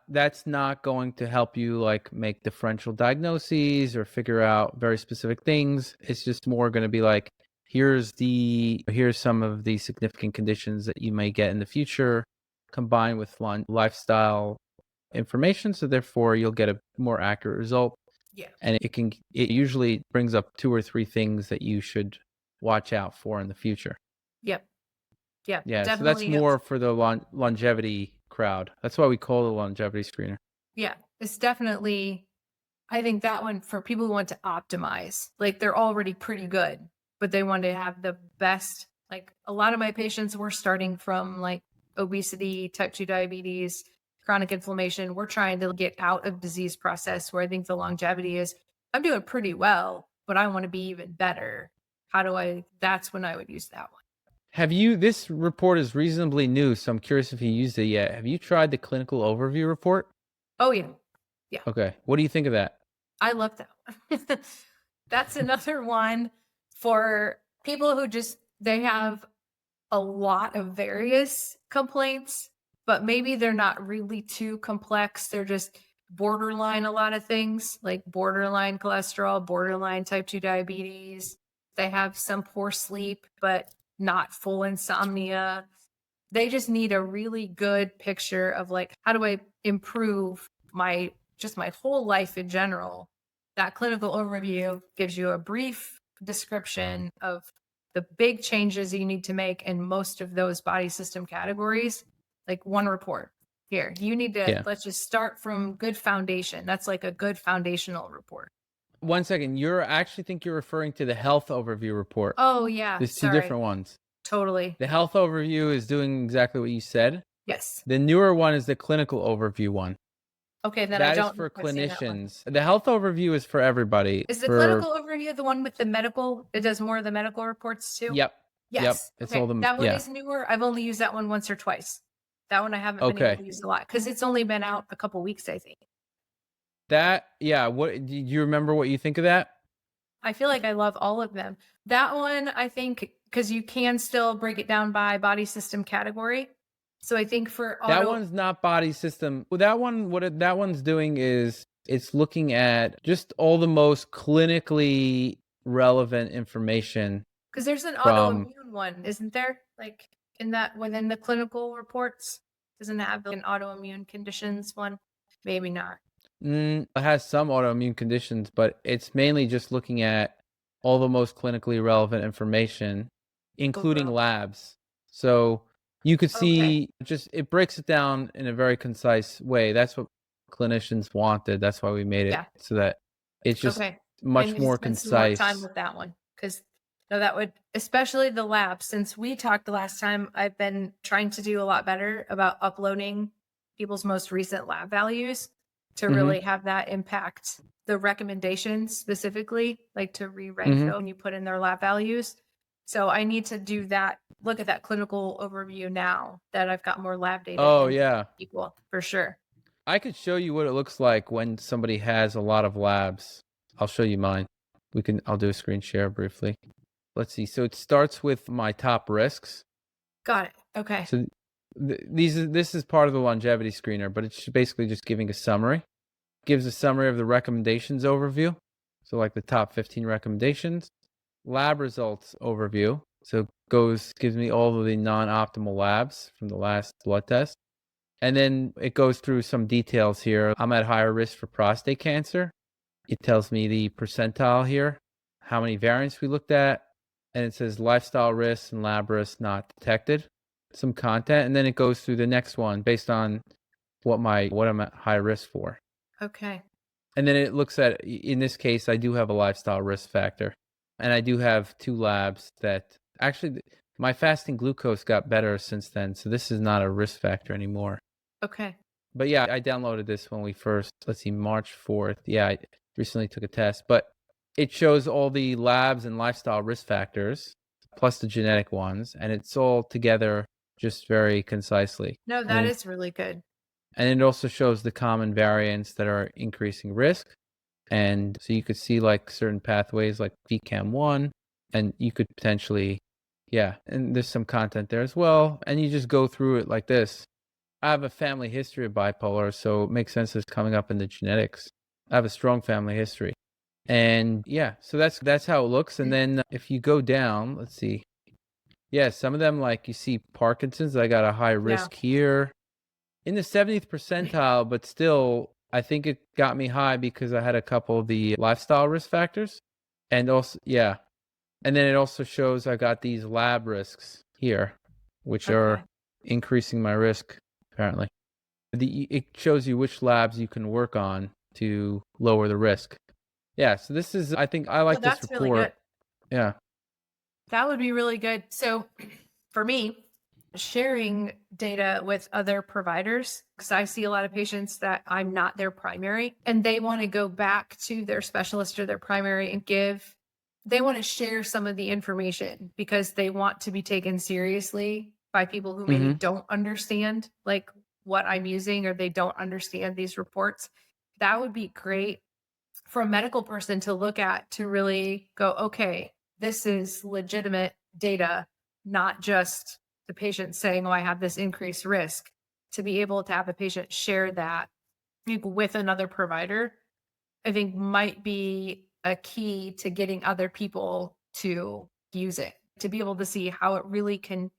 That's not going to help you like make differential diagnoses or figure out very specific things. It's just more going to be like, here's some of the significant conditions that you may get in the future combined with lifestyle information. So therefore you'll get a more accurate result. Yeah. And it usually brings up two or three things that you should watch out for in the future. Yep. Yep. Yeah, so that's Definitely. more for the longevity crowd. That's why we call it a longevity screener. Yeah. It's definitely I think that one for people who want to optimize, like they're already pretty good, but they want to have the best. Like a lot of my patients were starting from like obesity, type 2 diabetes, chronic inflammation. We're trying to get out of disease process where I think the longevity is I'm doing pretty well, but I want to be even better. That's when I would use that one. This report is reasonably new, so I'm curious if you used it yet. Have you tried the clinical overview report? Oh, yeah. Yeah, Okay. What do you think of that? I love that one. That's another one for people who they have a lot of various complaints, but maybe they're not really too complex. They're just borderline a lot of things, like borderline cholesterol, borderline type 2 diabetes. They have some poor sleep, but not full insomnia. They just need a really good picture of like, how do I improve my whole life in general? That clinical overview gives you a brief description of the big changes you need to make in most of those body system categories, like one report. Here, you need to, Yeah. let's just start from good foundation. That's like a good foundational report. 1 second. You're actually think you're referring to the health overview report. Oh, yeah. There's two Sorry. different ones. Totally. The health overview is doing exactly what you said. Yes. The newer one is the clinical overview one. Okay. Then I That is don't know for if I've seen that one. clinicians. The health overview is for everybody. Is the For clinical overview the one with the medical? It does more of the medical reports too? Yep. Yep. Yes. It's all Okay. the That one yeah. is newer. I've only used that one once or twice. That one I haven't been able Okay. to use a lot because it's only been out a couple weeks, I think. That yeah. What do you remember what you think of that? I feel like I love all of them. That one, I think, because you can still break it down by body system category. So I think for That auto, one's not body system. Well, that one, that one's doing is it's looking at just all the most clinically relevant information because there's an from. autoimmune one, isn't there? Like in that within the clinical reports, doesn't it have an autoimmune conditions one? Maybe not. It has some autoimmune conditions, but it's mainly just looking at all the most clinically relevant information, including Overall. labs. So you could Okay. see just it breaks it down in a very concise way. That's what clinicians wanted. That's why we made it Yeah. so that it's just Okay. I much need to more spend some more time concise. with that one because no, that would, especially the lab. Since we talked the last time, I've been trying to do a lot better about uploading people's most recent lab values to Hmm. really have that impact the recommendations specifically, like to re-rank Hmm. them when you put in their lab values. So I need to do that, look at that clinical overview now that I've got more lab data Oh in yeah. equal for sure. I could show you what it looks like when somebody has a lot of labs. I'll show you mine. I'll do a screen share briefly. Let's see. So it starts with my top risks. Got it. Okay. So this is part of the longevity screener, but it's basically just giving a summary. Gives a summary of the recommendations overview. So like the top 15 recommendations. Lab results overview. So gives me all of the non-optimal labs from the last blood test. And then it goes through some details here. I'm at higher risk for prostate cancer. It tells me the percentile here, how many variants we looked at, and it says lifestyle risks and lab risks not detected. Some content, and then it goes through the next one based on what I'm at high risk for. Okay. And then it looks at, in this case, I do have a lifestyle risk factor, and I do have 2 labs that actually my fasting glucose got better since then, so this is not a risk factor anymore. Okay. But yeah, I downloaded this when we first, let's see, March 4th. Yeah, I recently took a test, but it shows all the labs and lifestyle risk factors plus the genetic ones, and it's all together just very concisely. No, that is really good. And it also shows the common variants that are increasing risk. And so you could see like certain pathways like VCAM1, and you could potentially, yeah, and there's some content there as well. And you just go through it like this. I have a family history of bipolar, so it makes sense it's coming up in the genetics. I have a strong family history. And yeah, so that's how it looks. And then if you go down, let's see. Yeah, some of them like you see Parkinson's, I got a high Yeah. risk here. In the 70th percentile, but still I think it got me high because I had a couple of the lifestyle risk factors. And also yeah. And then it also shows I got these lab risks here, which are Okay. increasing my risk apparently. It shows you which labs you can work on to lower the risk. Yeah, so this is, I think I Well, like this that's really good. report. Yeah. That would be really good. So for me, sharing data with other providers, because I see a lot of patients that I'm not their primary and they want to go back to their specialist or their primary and they want to share some of the information because they want to be taken seriously by people who maybe Mm-hmm. don't understand like what I'm using or they don't understand these reports. that would be great for a medical person to look at to really go, okay, this is legitimate data, not just the patient saying, oh, I have this increased risk. To be able to have a patient share that with another provider, I think might be a key to getting other people to use it, to be able to see how it really can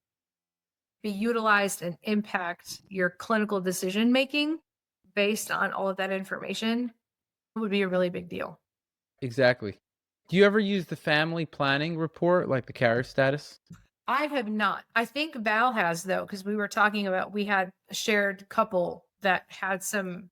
be utilized and impact your clinical decision making based on all of that information would be a really big deal. Exactly. Do you ever use the family planning report, like the carrier status? I have not. I think Val has though, because we were talking about we had a shared couple that had some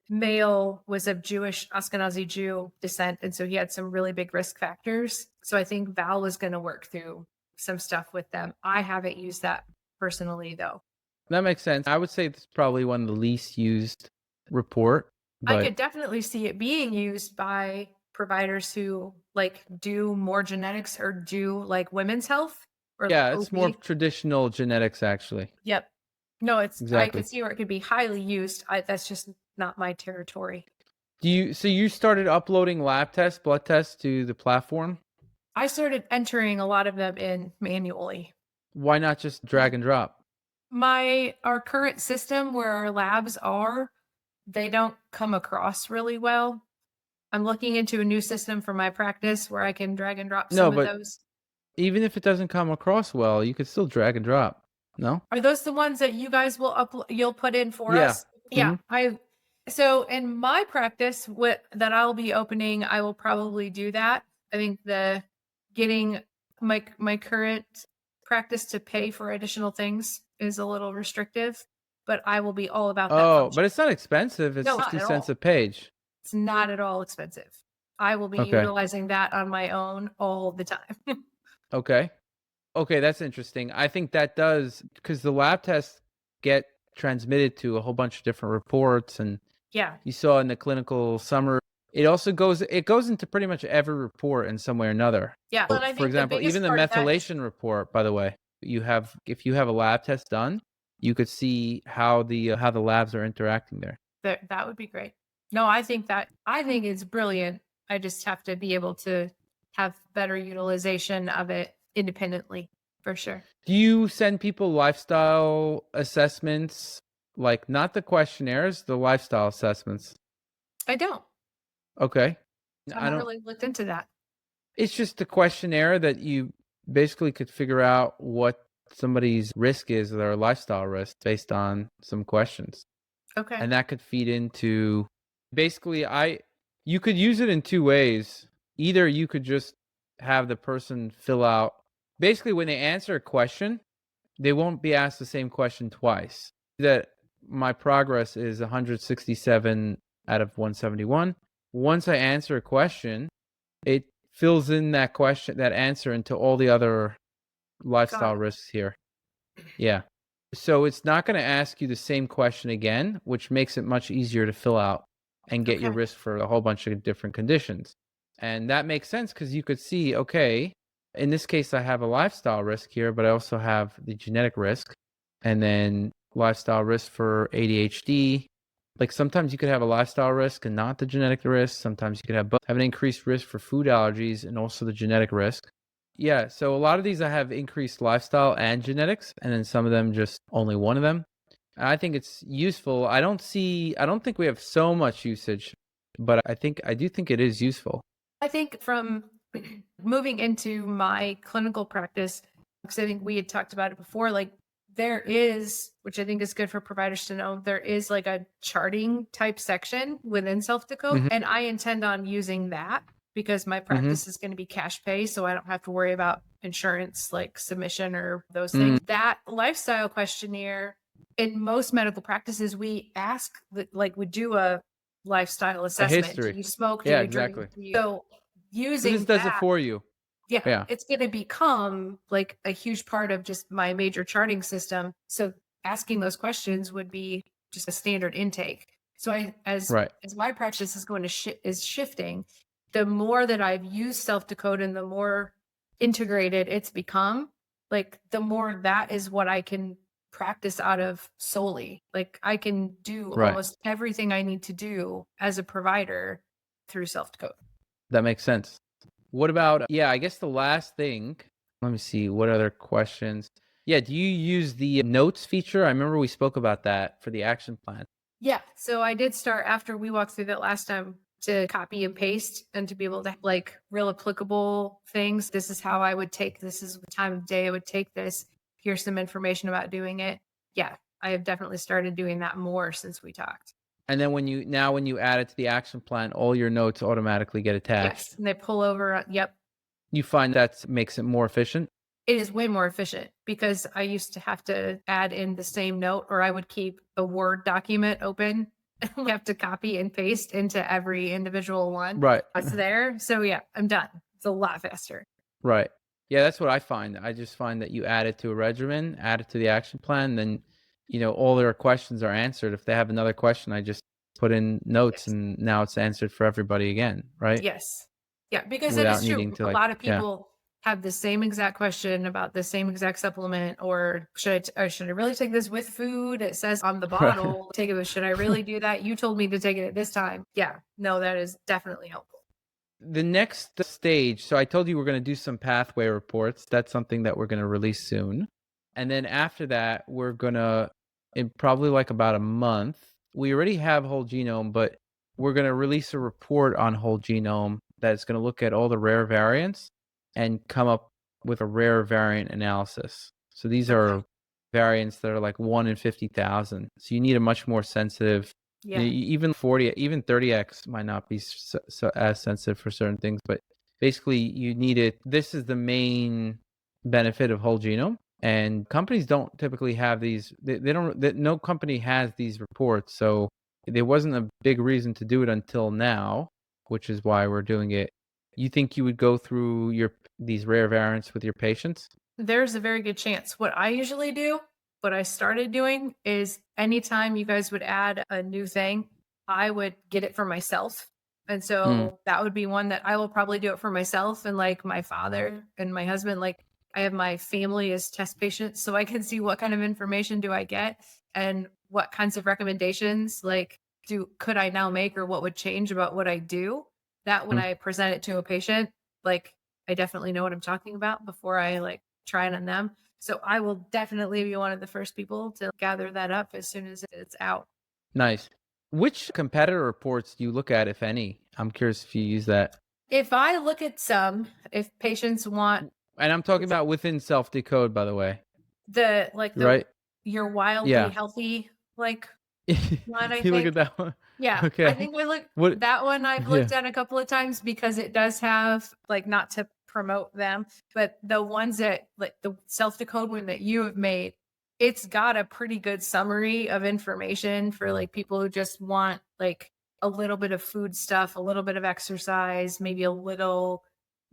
male was of Jewish Ashkenazi Jew descent, and so he had some really big risk factors. So I think Val was going to work through some stuff with them. I haven't used that personally though. That makes sense. I would say it's probably one of the least used report, I but could definitely see it being used by providers who like do more genetics or do like women's health or like yeah, it's more OB. traditional genetics actually. Yep. No, I could Exactly. see where it could be highly used. That's just not my territory. So you started uploading lab tests, blood tests to the platform? I started entering a lot of them in manually. Why not just drag and drop? Our current system where our labs are, they don't come across really well. I'm looking into a new system for my practice where I can drag and drop No, some of but those. even if it doesn't come across well, you could still drag and drop. No? Are those the ones that you guys will you'll put in for Yeah. us? Yeah, Mhm. so in my practice what that I'll be opening, I will probably do that. I think the getting my current practice to pay for additional things is a little restrictive, but I will be all about that Oh, function. but it's not expensive. It's No, not 60 at cents all. a page. It's not at all expensive. I will be Okay. utilizing that on my own all the time. Okay. Okay, that's interesting. I think that does because the lab tests get transmitted to a whole bunch of different reports, and Yeah. you saw in the clinical summary, it goes into pretty much every report in some way or another. Yeah. So, And I for think the example, even biggest the part of that is methylation report, by the way, if you have a lab test done, you could see how the labs are interacting there. that would be great. No, I think it's brilliant. I just have to be able to have better utilization of it independently for sure. Do you send people lifestyle assessments, like not the questionnaires, the lifestyle assessments? I don't. Okay. I've I not don't really looked into that. It's just a questionnaire that you basically could figure out what somebody's risk is, their lifestyle risk based on some questions. Okay. And that could feed into basically you could use it in two ways. Either you could just have the person fill out basically when they answer a question, they won't be asked the same question twice. That my progress is 167 out of 171. Once I answer a question, it fills in that answer into all the other Got lifestyle it. risks here. Yeah. So it's not going to ask you the same question again, which makes it much easier to fill out and get your Okay. risk for a whole bunch of different conditions. And that makes sense because you could see, okay, in this case, I have a lifestyle risk here, but I also have the genetic risk and then lifestyle risk for ADHD. Like sometimes you could have a lifestyle risk and not the genetic risk. Sometimes you could have both, have an increased risk for food allergies and also the genetic risk. Yeah, so a lot of these I have increased lifestyle and genetics, and then some of them just only one of them. I think it's useful. I don't think we have so much usage, but I do think it is useful. I think from moving into my clinical practice, because I think we had talked about it before, like there is, which I think is good for providers to know, there is like a charting type section within SelfDecode. Mhm. And I intend on using that because my Mhm. practice is going to be cash pay. So I don't have to worry about insurance like submission or those Mm. things. That lifestyle questionnaire in most medical practices, we ask like we do a lifestyle A assessment. Do history. you smoke? Do Yeah, you drink? exactly. So So this using does it that, for you. yeah, Yeah. it's going to become like a huge part of just my major charting system. So asking those questions would be just a standard intake. So Right. as my practice is going to is shifting, the more that I've used SelfDecode and the more integrated it's become, like the more that is what I can practice out of solely. Like I can do Right. almost everything I need to do as a provider through SelfDecode. That makes sense. What about, yeah, I guess the last thing, let me see, what other questions? Yeah, do you use the notes feature? I remember we spoke about that for the action plan. Yeah. So I did start after we walked through that last time to copy and paste and to be able to have like real applicable things. This is how I would take this is the time of day I would take this. Here's some information about doing it. Yeah. I have definitely started doing that more since we talked. And then when you add it to the action plan, all your notes automatically get Yes. attached. And they pull over. Yep. You find that makes it more efficient? It is way more efficient because I used to have to add in the same note, or I would keep a Word document open. We have to copy and paste into every individual one Right. that's there. So yeah, I'm done. It's a lot faster. Right. Yeah, that's what I find. I just find that you add it to a regimen, add it to the action plan, then, all their questions are answered. If they have another question, I just put in notes Yes. and now it's answered for everybody again, right? Yes. Yeah, because it Without is needing true. to A like, lot of yeah. people have the same exact question about the same exact supplement, or should I really take this with food? It says on the Right. bottle, take it with, should I really do that? You told me to take it at this time. Yeah, no, that is definitely helpful. The next stage, so I told you we're going to do some pathway reports. That's something that we're going to release soon. And then after that, we're going to, in probably like about a month, we already have whole genome, but we're going to release a report on whole genome that's going to look at all the rare variants and come up with a rare variant analysis. So these Okay. are variants that are like 1 in 50,000. So you need a much more sensitive, Yeah. even 40, even 30x might not be so as sensitive for certain things, but basically you need it. This is the main benefit of whole genome. And companies don't typically have these. They don't. No company has these reports, so there wasn't a big reason to do it until now, which is why we're doing it. You think you would go through these rare variants with your patients? There's a very good chance. What I usually do, what I started doing is anytime you guys would add a new thing, I would get it for myself. And Mm, so that would be one that I will probably do it for myself and like my father and my husband. Like I have my family as test patients, so I can see what kind of information do I get and what kinds of recommendations like could I now make, or what would change about what I do. That when mm. I present it to a patient, like I definitely know what I'm talking about before I like try it on them. So I will definitely be one of the first people to gather that up as soon as it's out. Nice. Which competitor reports do you look at, if any? I'm curious if you use that. If I look at if patients want And I'm talking about within SelfDecode, by the way, the like the right? you're wildly Yeah. healthy like one, I You look at think. that one. Yeah, I Okay. think we look What? that one I've Yeah. looked at a couple of times because it does have like, not to promote them, but the ones that like the self-decode one that you have made, it's got a pretty good summary of information for like people who just want like a little bit of food stuff, a little bit of exercise, maybe a little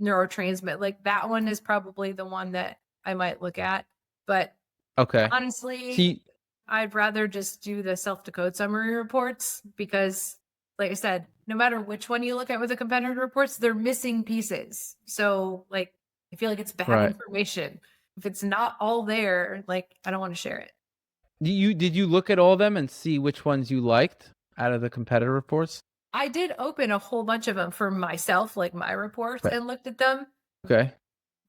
neurotransmit. Like that one is probably the one that I might look at. But Okay. honestly, See, I'd rather just do the self-decode summary reports because, like I said, no matter which one you look at with the competitor reports, they're missing pieces. So, like, I feel like it's bad right. information. If it's not all there, like, I don't want to share it. Did you look at all of them and see which ones you liked out of the competitor reports? I did open a whole bunch of them for myself, like my reports, Right. and looked at them. Okay.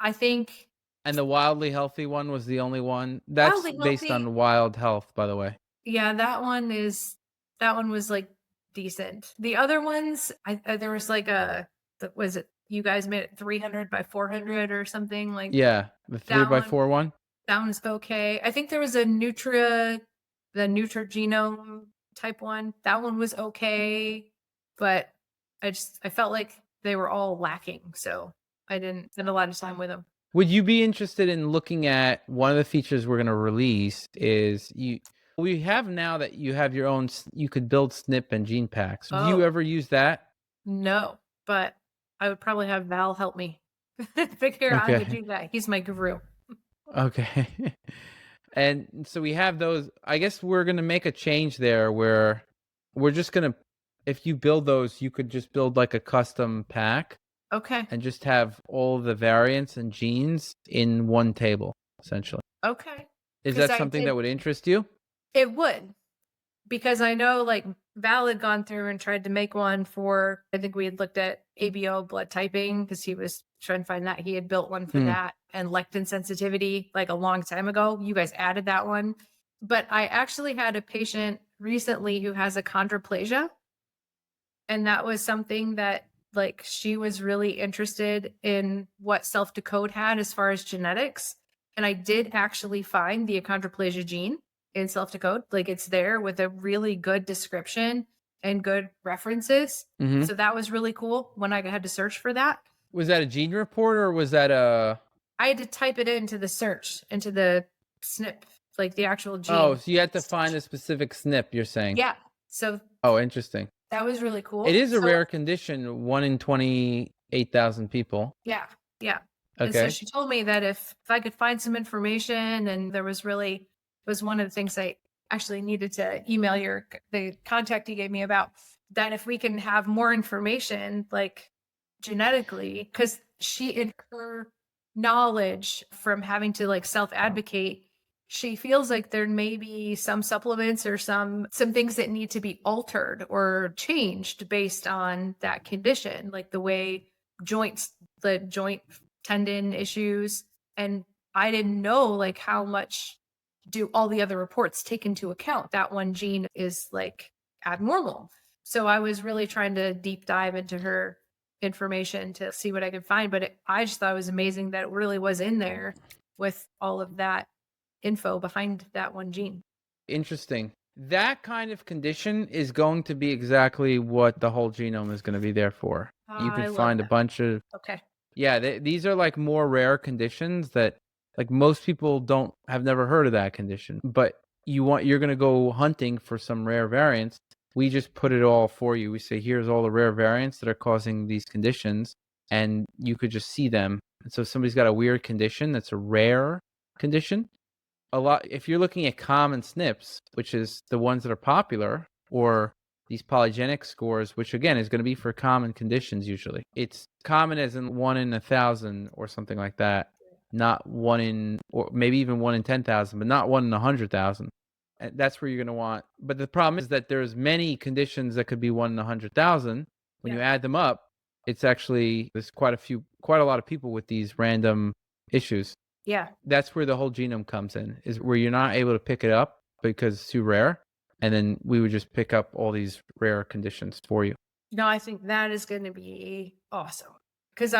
I think And the wildly healthy one was the only one. That's wildly based healthy. on wild health, by the way. Yeah, that one was like decent. The other ones, there was like was it you guys made it 300 by 400 or something like Yeah, the three that by one? four one. That one's okay. I think there was the Nutrigenome type one. That one was okay, but I felt like they were all lacking, so I didn't spend a lot of time with them. Would you be interested in looking at one of the features we're going to release is we have now that you have your own, you could build SNP and gene packs. Do you Oh, ever use that? no, but I would probably have Val help me figure out how to Okay. do that. He's my guru. Okay. And so we have those. I guess we're going to make a change there where we're just going to, if you build those, you could just build like a custom pack Okay. and just have all the variants and genes in one table, essentially. Okay. Is because that I something that did. would interest you? It would, because I know like Val had gone through and tried to make one for, I think we had looked at ABO blood typing because he was trying to find that. He had built one for Hmm. that, and lectin sensitivity like a long time ago. You guys added that one. But I actually had a patient recently who has achondroplasia. And that was something that like she was really interested in what SelfDecode had as far as genetics. And I did actually find the achondroplasia gene in SelfDecode. Like it's there with a really good description and good references. Hmm. So that was really cool when I had to search for that. Was that a gene report or was that a? I had to type it into the search, into the SNP, like the actual Oh, gene. so you had to find a specific SNP, you're saying. Yeah. So Oh, interesting. that was really It cool. is a So rare condition, 1 in 28,000 people. yeah, yeah. And so Okay. she told me that if I could find some information, and there was really, it was one of the things I actually needed to email the contact you gave me about, that if we can have more information like genetically, because she, in her knowledge from having to like self advocate, she feels like there may be some supplements or some things that need to be altered or changed based on that condition, like the way joints, the joint tendon issues. And I didn't know like how much do all the other reports take into account that one gene is like abnormal. So I was really trying to deep dive into her information to see what I could find. But I just thought it was amazing that it really was in there with all of that info behind that one gene. Interesting. That kind of condition is going to be exactly what the whole genome is going to be there for. You I could love find a that. bunch of, Okay. yeah, these are like more rare conditions that like most people don't have never heard of that condition. But you're going to go hunting for some rare variants. We just put it all for you. We say, here's all the rare variants that are causing these conditions, and you could just see them. And so if somebody's got a weird condition that's a rare condition, a lot, if you're looking at common SNPs, which is the ones that are popular, or these polygenic scores, which again is going to be for common conditions usually. It's common as in 1 in 1,000 or something like that, not 1 in, or maybe even 1 in 10,000, but not 1 in 100,000. And that's where you're going to want. But the problem is that there's many conditions that could be 1 in 100,000. When Yeah. you add them up, it's actually, there's quite a lot of people with these random issues. Yeah. That's where the whole genome comes in, is where you're not able to pick it up because it's too rare. And then we would just pick up all these rare conditions for you. No, I think that is going to be awesome because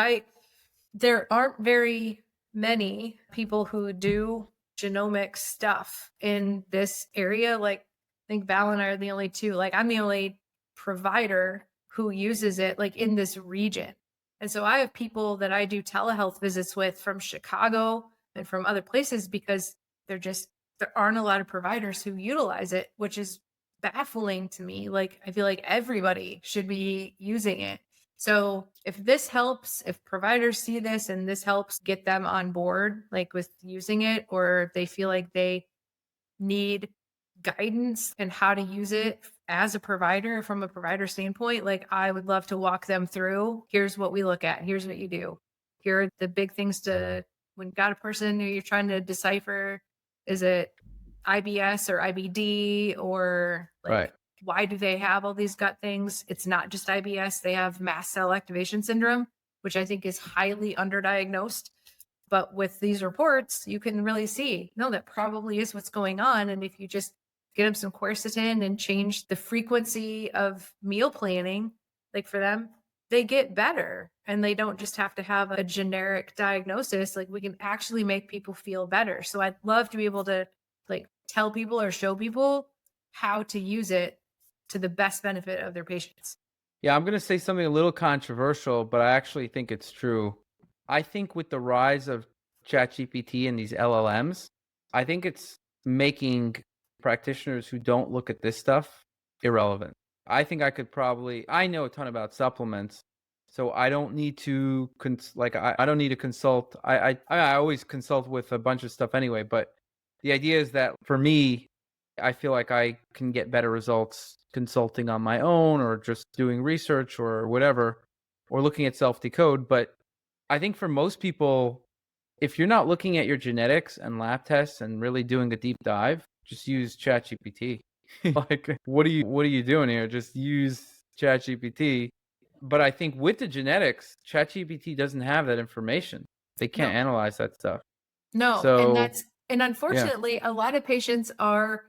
there aren't very many people who do genomic stuff in this area. Like, I think Val and I are the only two. Like, I'm the only provider who uses it, like, in this region. And so I have people that I do telehealth visits with from Chicago and from other places because there aren't a lot of providers who utilize it, which is baffling to me. Like, I feel like everybody should be using it. So if this helps, if providers see this and this helps get them on board, like with using it, or if they feel like they need guidance and how to use it as a provider from a provider standpoint, like I would love to walk them through. Here's what we look at. Here's what you do. Here are the big things to, when you got a person who you're trying to decipher, is it IBS or IBD, or Right. like why do they have all these gut things? It's not just IBS. They have mast cell activation syndrome, which I think is highly underdiagnosed. But with these reports, you can really see, no, that probably is what's going on. And if you just get them some quercetin and change the frequency of meal planning, like for them, they get better and they don't just have to have a generic diagnosis. Like we can actually make people feel better. So I'd love to be able to like tell people or show people how to use it to the best benefit of their patients. Yeah, I'm going to say something a little controversial, but I actually think it's true. I think with the rise of ChatGPT and these LLMs, I think it's making practitioners who don't look at this stuff irrelevant. I think I know a ton about supplements, so I don't need to I don't need to consult. I always consult with a bunch of stuff anyway, but the idea is that for me, I feel like I can get better results consulting on my own or just doing research or whatever, or looking at SelfDecode. But I think for most people, if you're not looking at your genetics and lab tests and really doing a deep dive, just use ChatGPT. Like, what are you doing here? Just use ChatGPT. But I think with the genetics, ChatGPT doesn't have that information. They can't No, analyze that stuff. no. So And yeah, unfortunately, a lot of patients are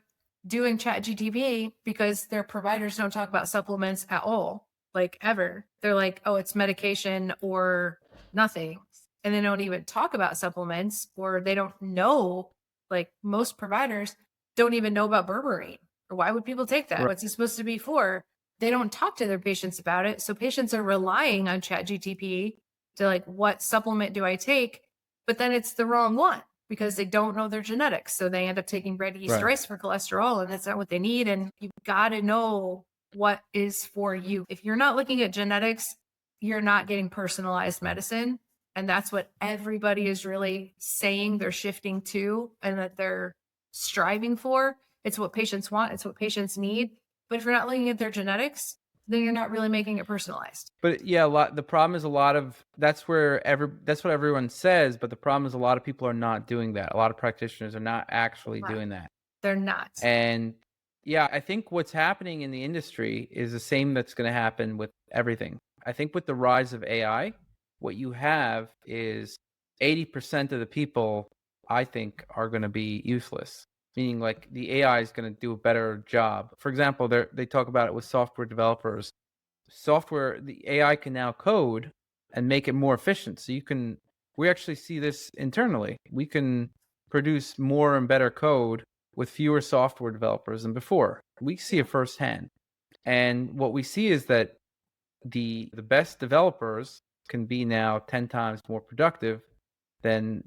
doing chat GTP because their providers don't talk about supplements at all, like ever. They're like, oh, it's medication or nothing. And they don't even talk about supplements, or they don't know, like most providers don't even know about berberine. Or why would people take that? right, What's it supposed to be for? They don't talk to their patients about it. So patients are relying on chat GTP to like, what supplement do I take? But then it's the wrong one because they don't know their genetics. So they end up taking red yeast right. rice for cholesterol, and that's not what they need. And you've got to know what is for you. If you're not looking at genetics, you're not getting personalized medicine. And that's what everybody is really saying they're shifting to and that they're striving for. It's what patients want, it's what patients need. But if you're not looking at their genetics, then you're not really making it personalized. But yeah, the problem is a lot of that's what everyone says, but the problem is a lot of people are not doing that. A lot of practitioners are not actually Right. doing that. They're not. And yeah, I think what's happening in the industry is the same that's going to happen with everything. I think with the rise of AI, what you have is 80% of the people, I think, are going to be useless. Meaning, like the AI is going to do a better job. For example, they talk about it with software developers. The AI can now code and make it more efficient. So we actually see this internally. We can produce more and better code with fewer software developers than before. We see it firsthand. And what we see is that the best developers can be now 10 times more productive than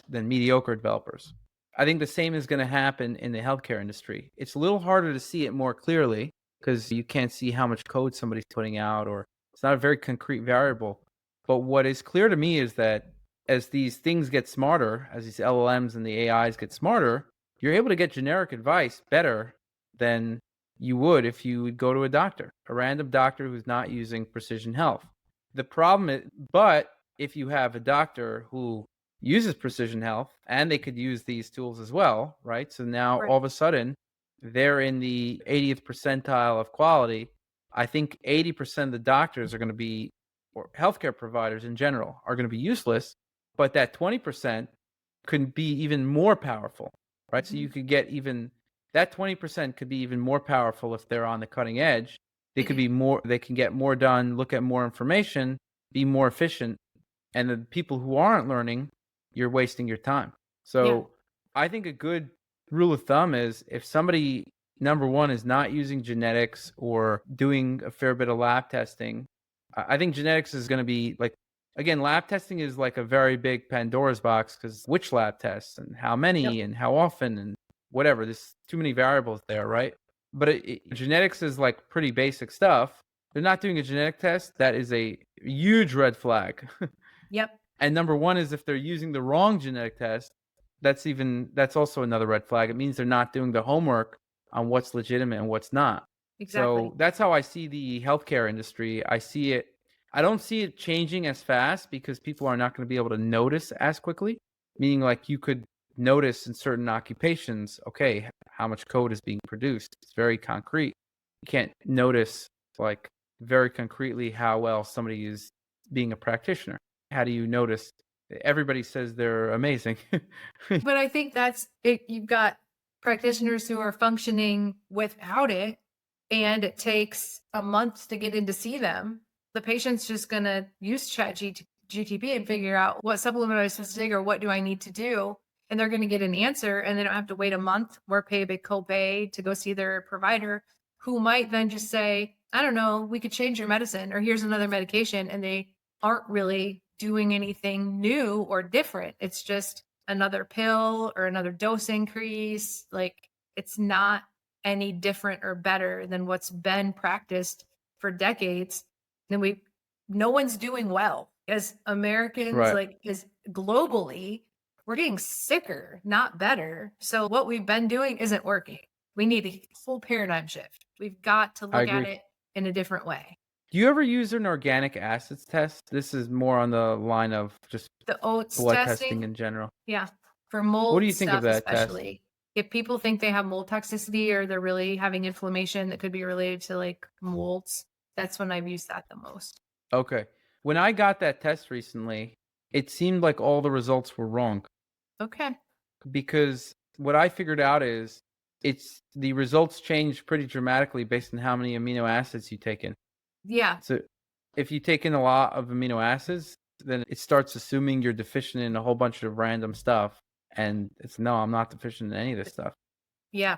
mediocre developers. I think the same is going to happen in the healthcare industry. It's a little harder to see it more clearly because you can't see how much code somebody's putting out, or it's not a very concrete variable. But what is clear to me is that as these things get smarter, as these LLMs and the AIs get smarter, you're able to get generic advice better than you would if you would go to a random doctor who's not using precision health. The problem is, but if you have a doctor who uses precision health and they could use these tools as well, right? So now Right. all of a sudden they're in the 80th percentile of quality. I think 80% of the doctors are going to be, or healthcare providers in general, are going to be useless, but that 20% could be even more powerful, right? So Mhm. you could get even that 20% could be even more powerful if they're on the cutting edge. They can get more done, look at more information, be more efficient. And the people who aren't learning, you're wasting your time. Yeah. So I think a good rule of thumb is if somebody, number one, is not using genetics or doing a fair bit of lab testing, I think genetics is going to be like, again, lab testing is like a very big Pandora's box because which lab tests and how Yep. many and how often and whatever. There's too many variables there, right? But genetics is like pretty basic stuff. They're not doing a genetic test. That is a huge red flag. Yep. And number one is if they're using the wrong genetic test, that's also another red flag. It means they're not doing the homework on what's legitimate and what's not. Exactly. So that's how I see the healthcare industry. I don't see it changing as fast because people are not going to be able to notice as quickly. Meaning, like you could notice in certain occupations, okay, how much code is being produced. It's very concrete. You can't notice like very concretely how well somebody is being a practitioner. How do you notice? Everybody says they're amazing. But I think that's it. You've got practitioners who are functioning without it, and it takes a month to get in to see them. The patient's just going to use GTP and figure out what supplement am I supposed to take or what do I need to do. And they're going to get an answer, and they don't have to wait a month or pay a big copay to go see their provider, who might then just say, I don't know, we could change your medicine or here's another medication. And they aren't really doing anything new or different. It's just another pill or another dose increase. Like it's not any different or better than what's been practiced for decades. And no one's doing well as Americans, Right. like as globally, we're getting sicker, not better. So what we've been doing isn't working. We need a full paradigm shift. We've got to I look at agree. it in a different way. Do you ever use an organic acids test? This is more on the line of just The oats blood testing testing, in general. yeah, for What do mold you think of stuff that test? especially. If people think they have mold toxicity or they're really having inflammation that could be related to like molds, that's when I've used that the most. Okay. When I got that test recently, it seemed like all the results were wrong Okay. because what I figured out is it's the results change pretty dramatically based on how many amino acids you take in. Yeah. So if you take in a lot of amino acids, then it starts assuming you're deficient in a whole bunch of random stuff. And it's no, I'm not deficient in any of this stuff. Yeah.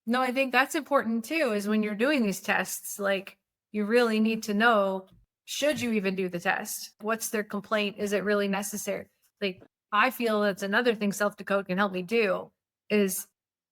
No, I think that's important too, is when you're doing these tests, like you really need to know, should you even do the test? What's their complaint? Is it really necessary? Like, I feel that's another thing SelfDecode can help me do is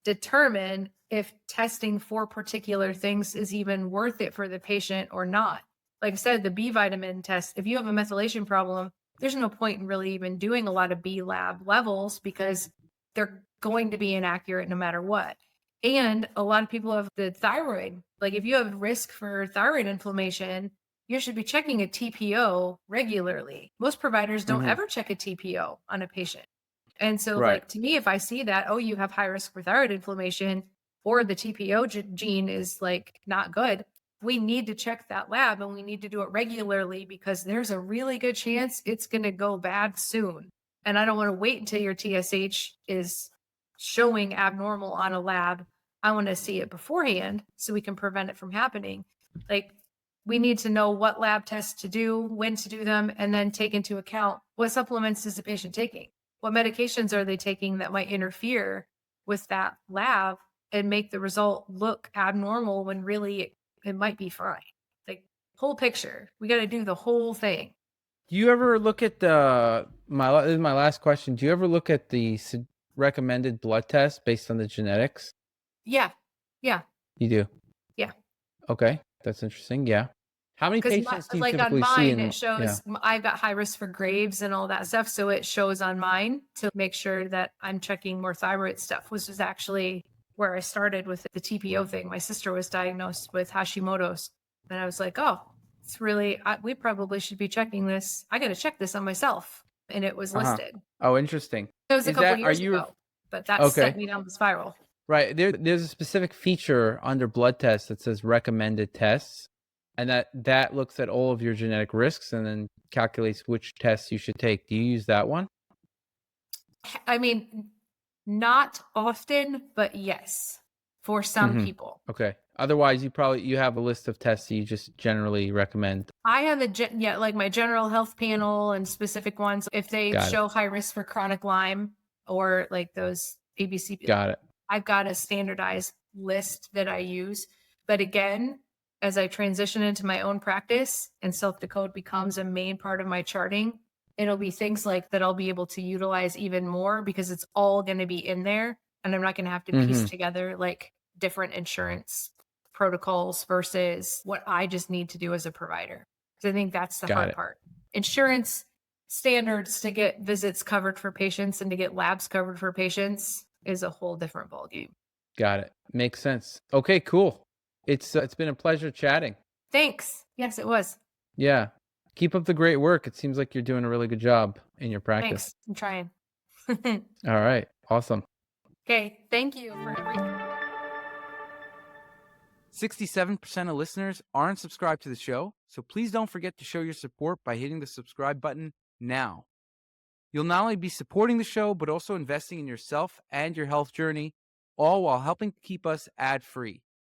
determine if testing for particular things is even worth it for the patient or not. Like I said, the B vitamin test, if you have a methylation problem, there's no point in really even doing a lot of B lab levels because they're going to be inaccurate no matter what. And a lot of people have the thyroid. Like if you have risk for thyroid inflammation, you should be checking a TPO regularly. Most providers don't Hmm. ever check a TPO on a patient. And so, Right. like to me, if I see that, oh, you have high risk for thyroid inflammation or the TPO gene is like not good, we need to check that lab and we need to do it regularly because there's a really good chance it's going to go bad soon. And I don't want to wait until your TSH is showing abnormal on a lab. I want to see it beforehand so we can prevent it from happening. Like we need to know what lab tests to do, when to do them, and then take into account what supplements is the patient taking? What medications are they taking that might interfere with that lab and make the result look abnormal when really it might be fine? Like whole picture. We got to do the whole thing. Do you ever look at this is my last question. Do you ever look at the recommended blood test based on the genetics? Yeah. Yeah. You do. Yeah. Okay. That's interesting. Yeah. How many Because patients do you like on typically see mine, it in yeah. shows I've got high risk for Graves and all that stuff. So it shows on mine to make sure that I'm checking more thyroid stuff, which is actually where I started with the TPO thing. My sister was diagnosed with Hashimoto's. And I was like, oh, it's really, we probably should be checking this. I got to check this on myself. And it was Uh-huh. listed. Oh, interesting. It was a Is couple that are years you ago, but that okay. set me down the spiral. Right. There's a specific feature under blood tests that says recommended tests. And that looks at all of your genetic risks and then calculates which tests you should take. Do you use that one? I mean, not often, but yes, for some Mhm. people. Okay. Otherwise, you have a list of tests that you just generally recommend. I have like my general health panel and specific ones. If they Got it. show high risk for chronic Lyme or like those ABC, Got it. I've got a standardized list that I use. But again, as I transition into my own practice and SelfDecode becomes a main part of my charting, it'll be things like that I'll be able to utilize even more because it's all going to be in there. And I'm not going to have to piece Mhm. together like different insurance protocols versus what I just need to do as a provider. Because I think that's the Got hard it. part. Insurance standards to get visits covered for patients and to get labs covered for patients is a whole different ballgame. Got it. Makes sense. Okay, cool. It's been a pleasure chatting. Thanks. Yes, it was. Yeah. Keep up the great work. It seems like you're doing a really good job in your practice. Thanks. I'm trying. All right. Awesome. Okay. Thank you for everything. 67% of listeners aren't subscribed to the show, so please don't forget to show your support by hitting the subscribe button now. You'll not only be supporting the show, but also investing in yourself and your health journey, all while helping to keep us ad-free.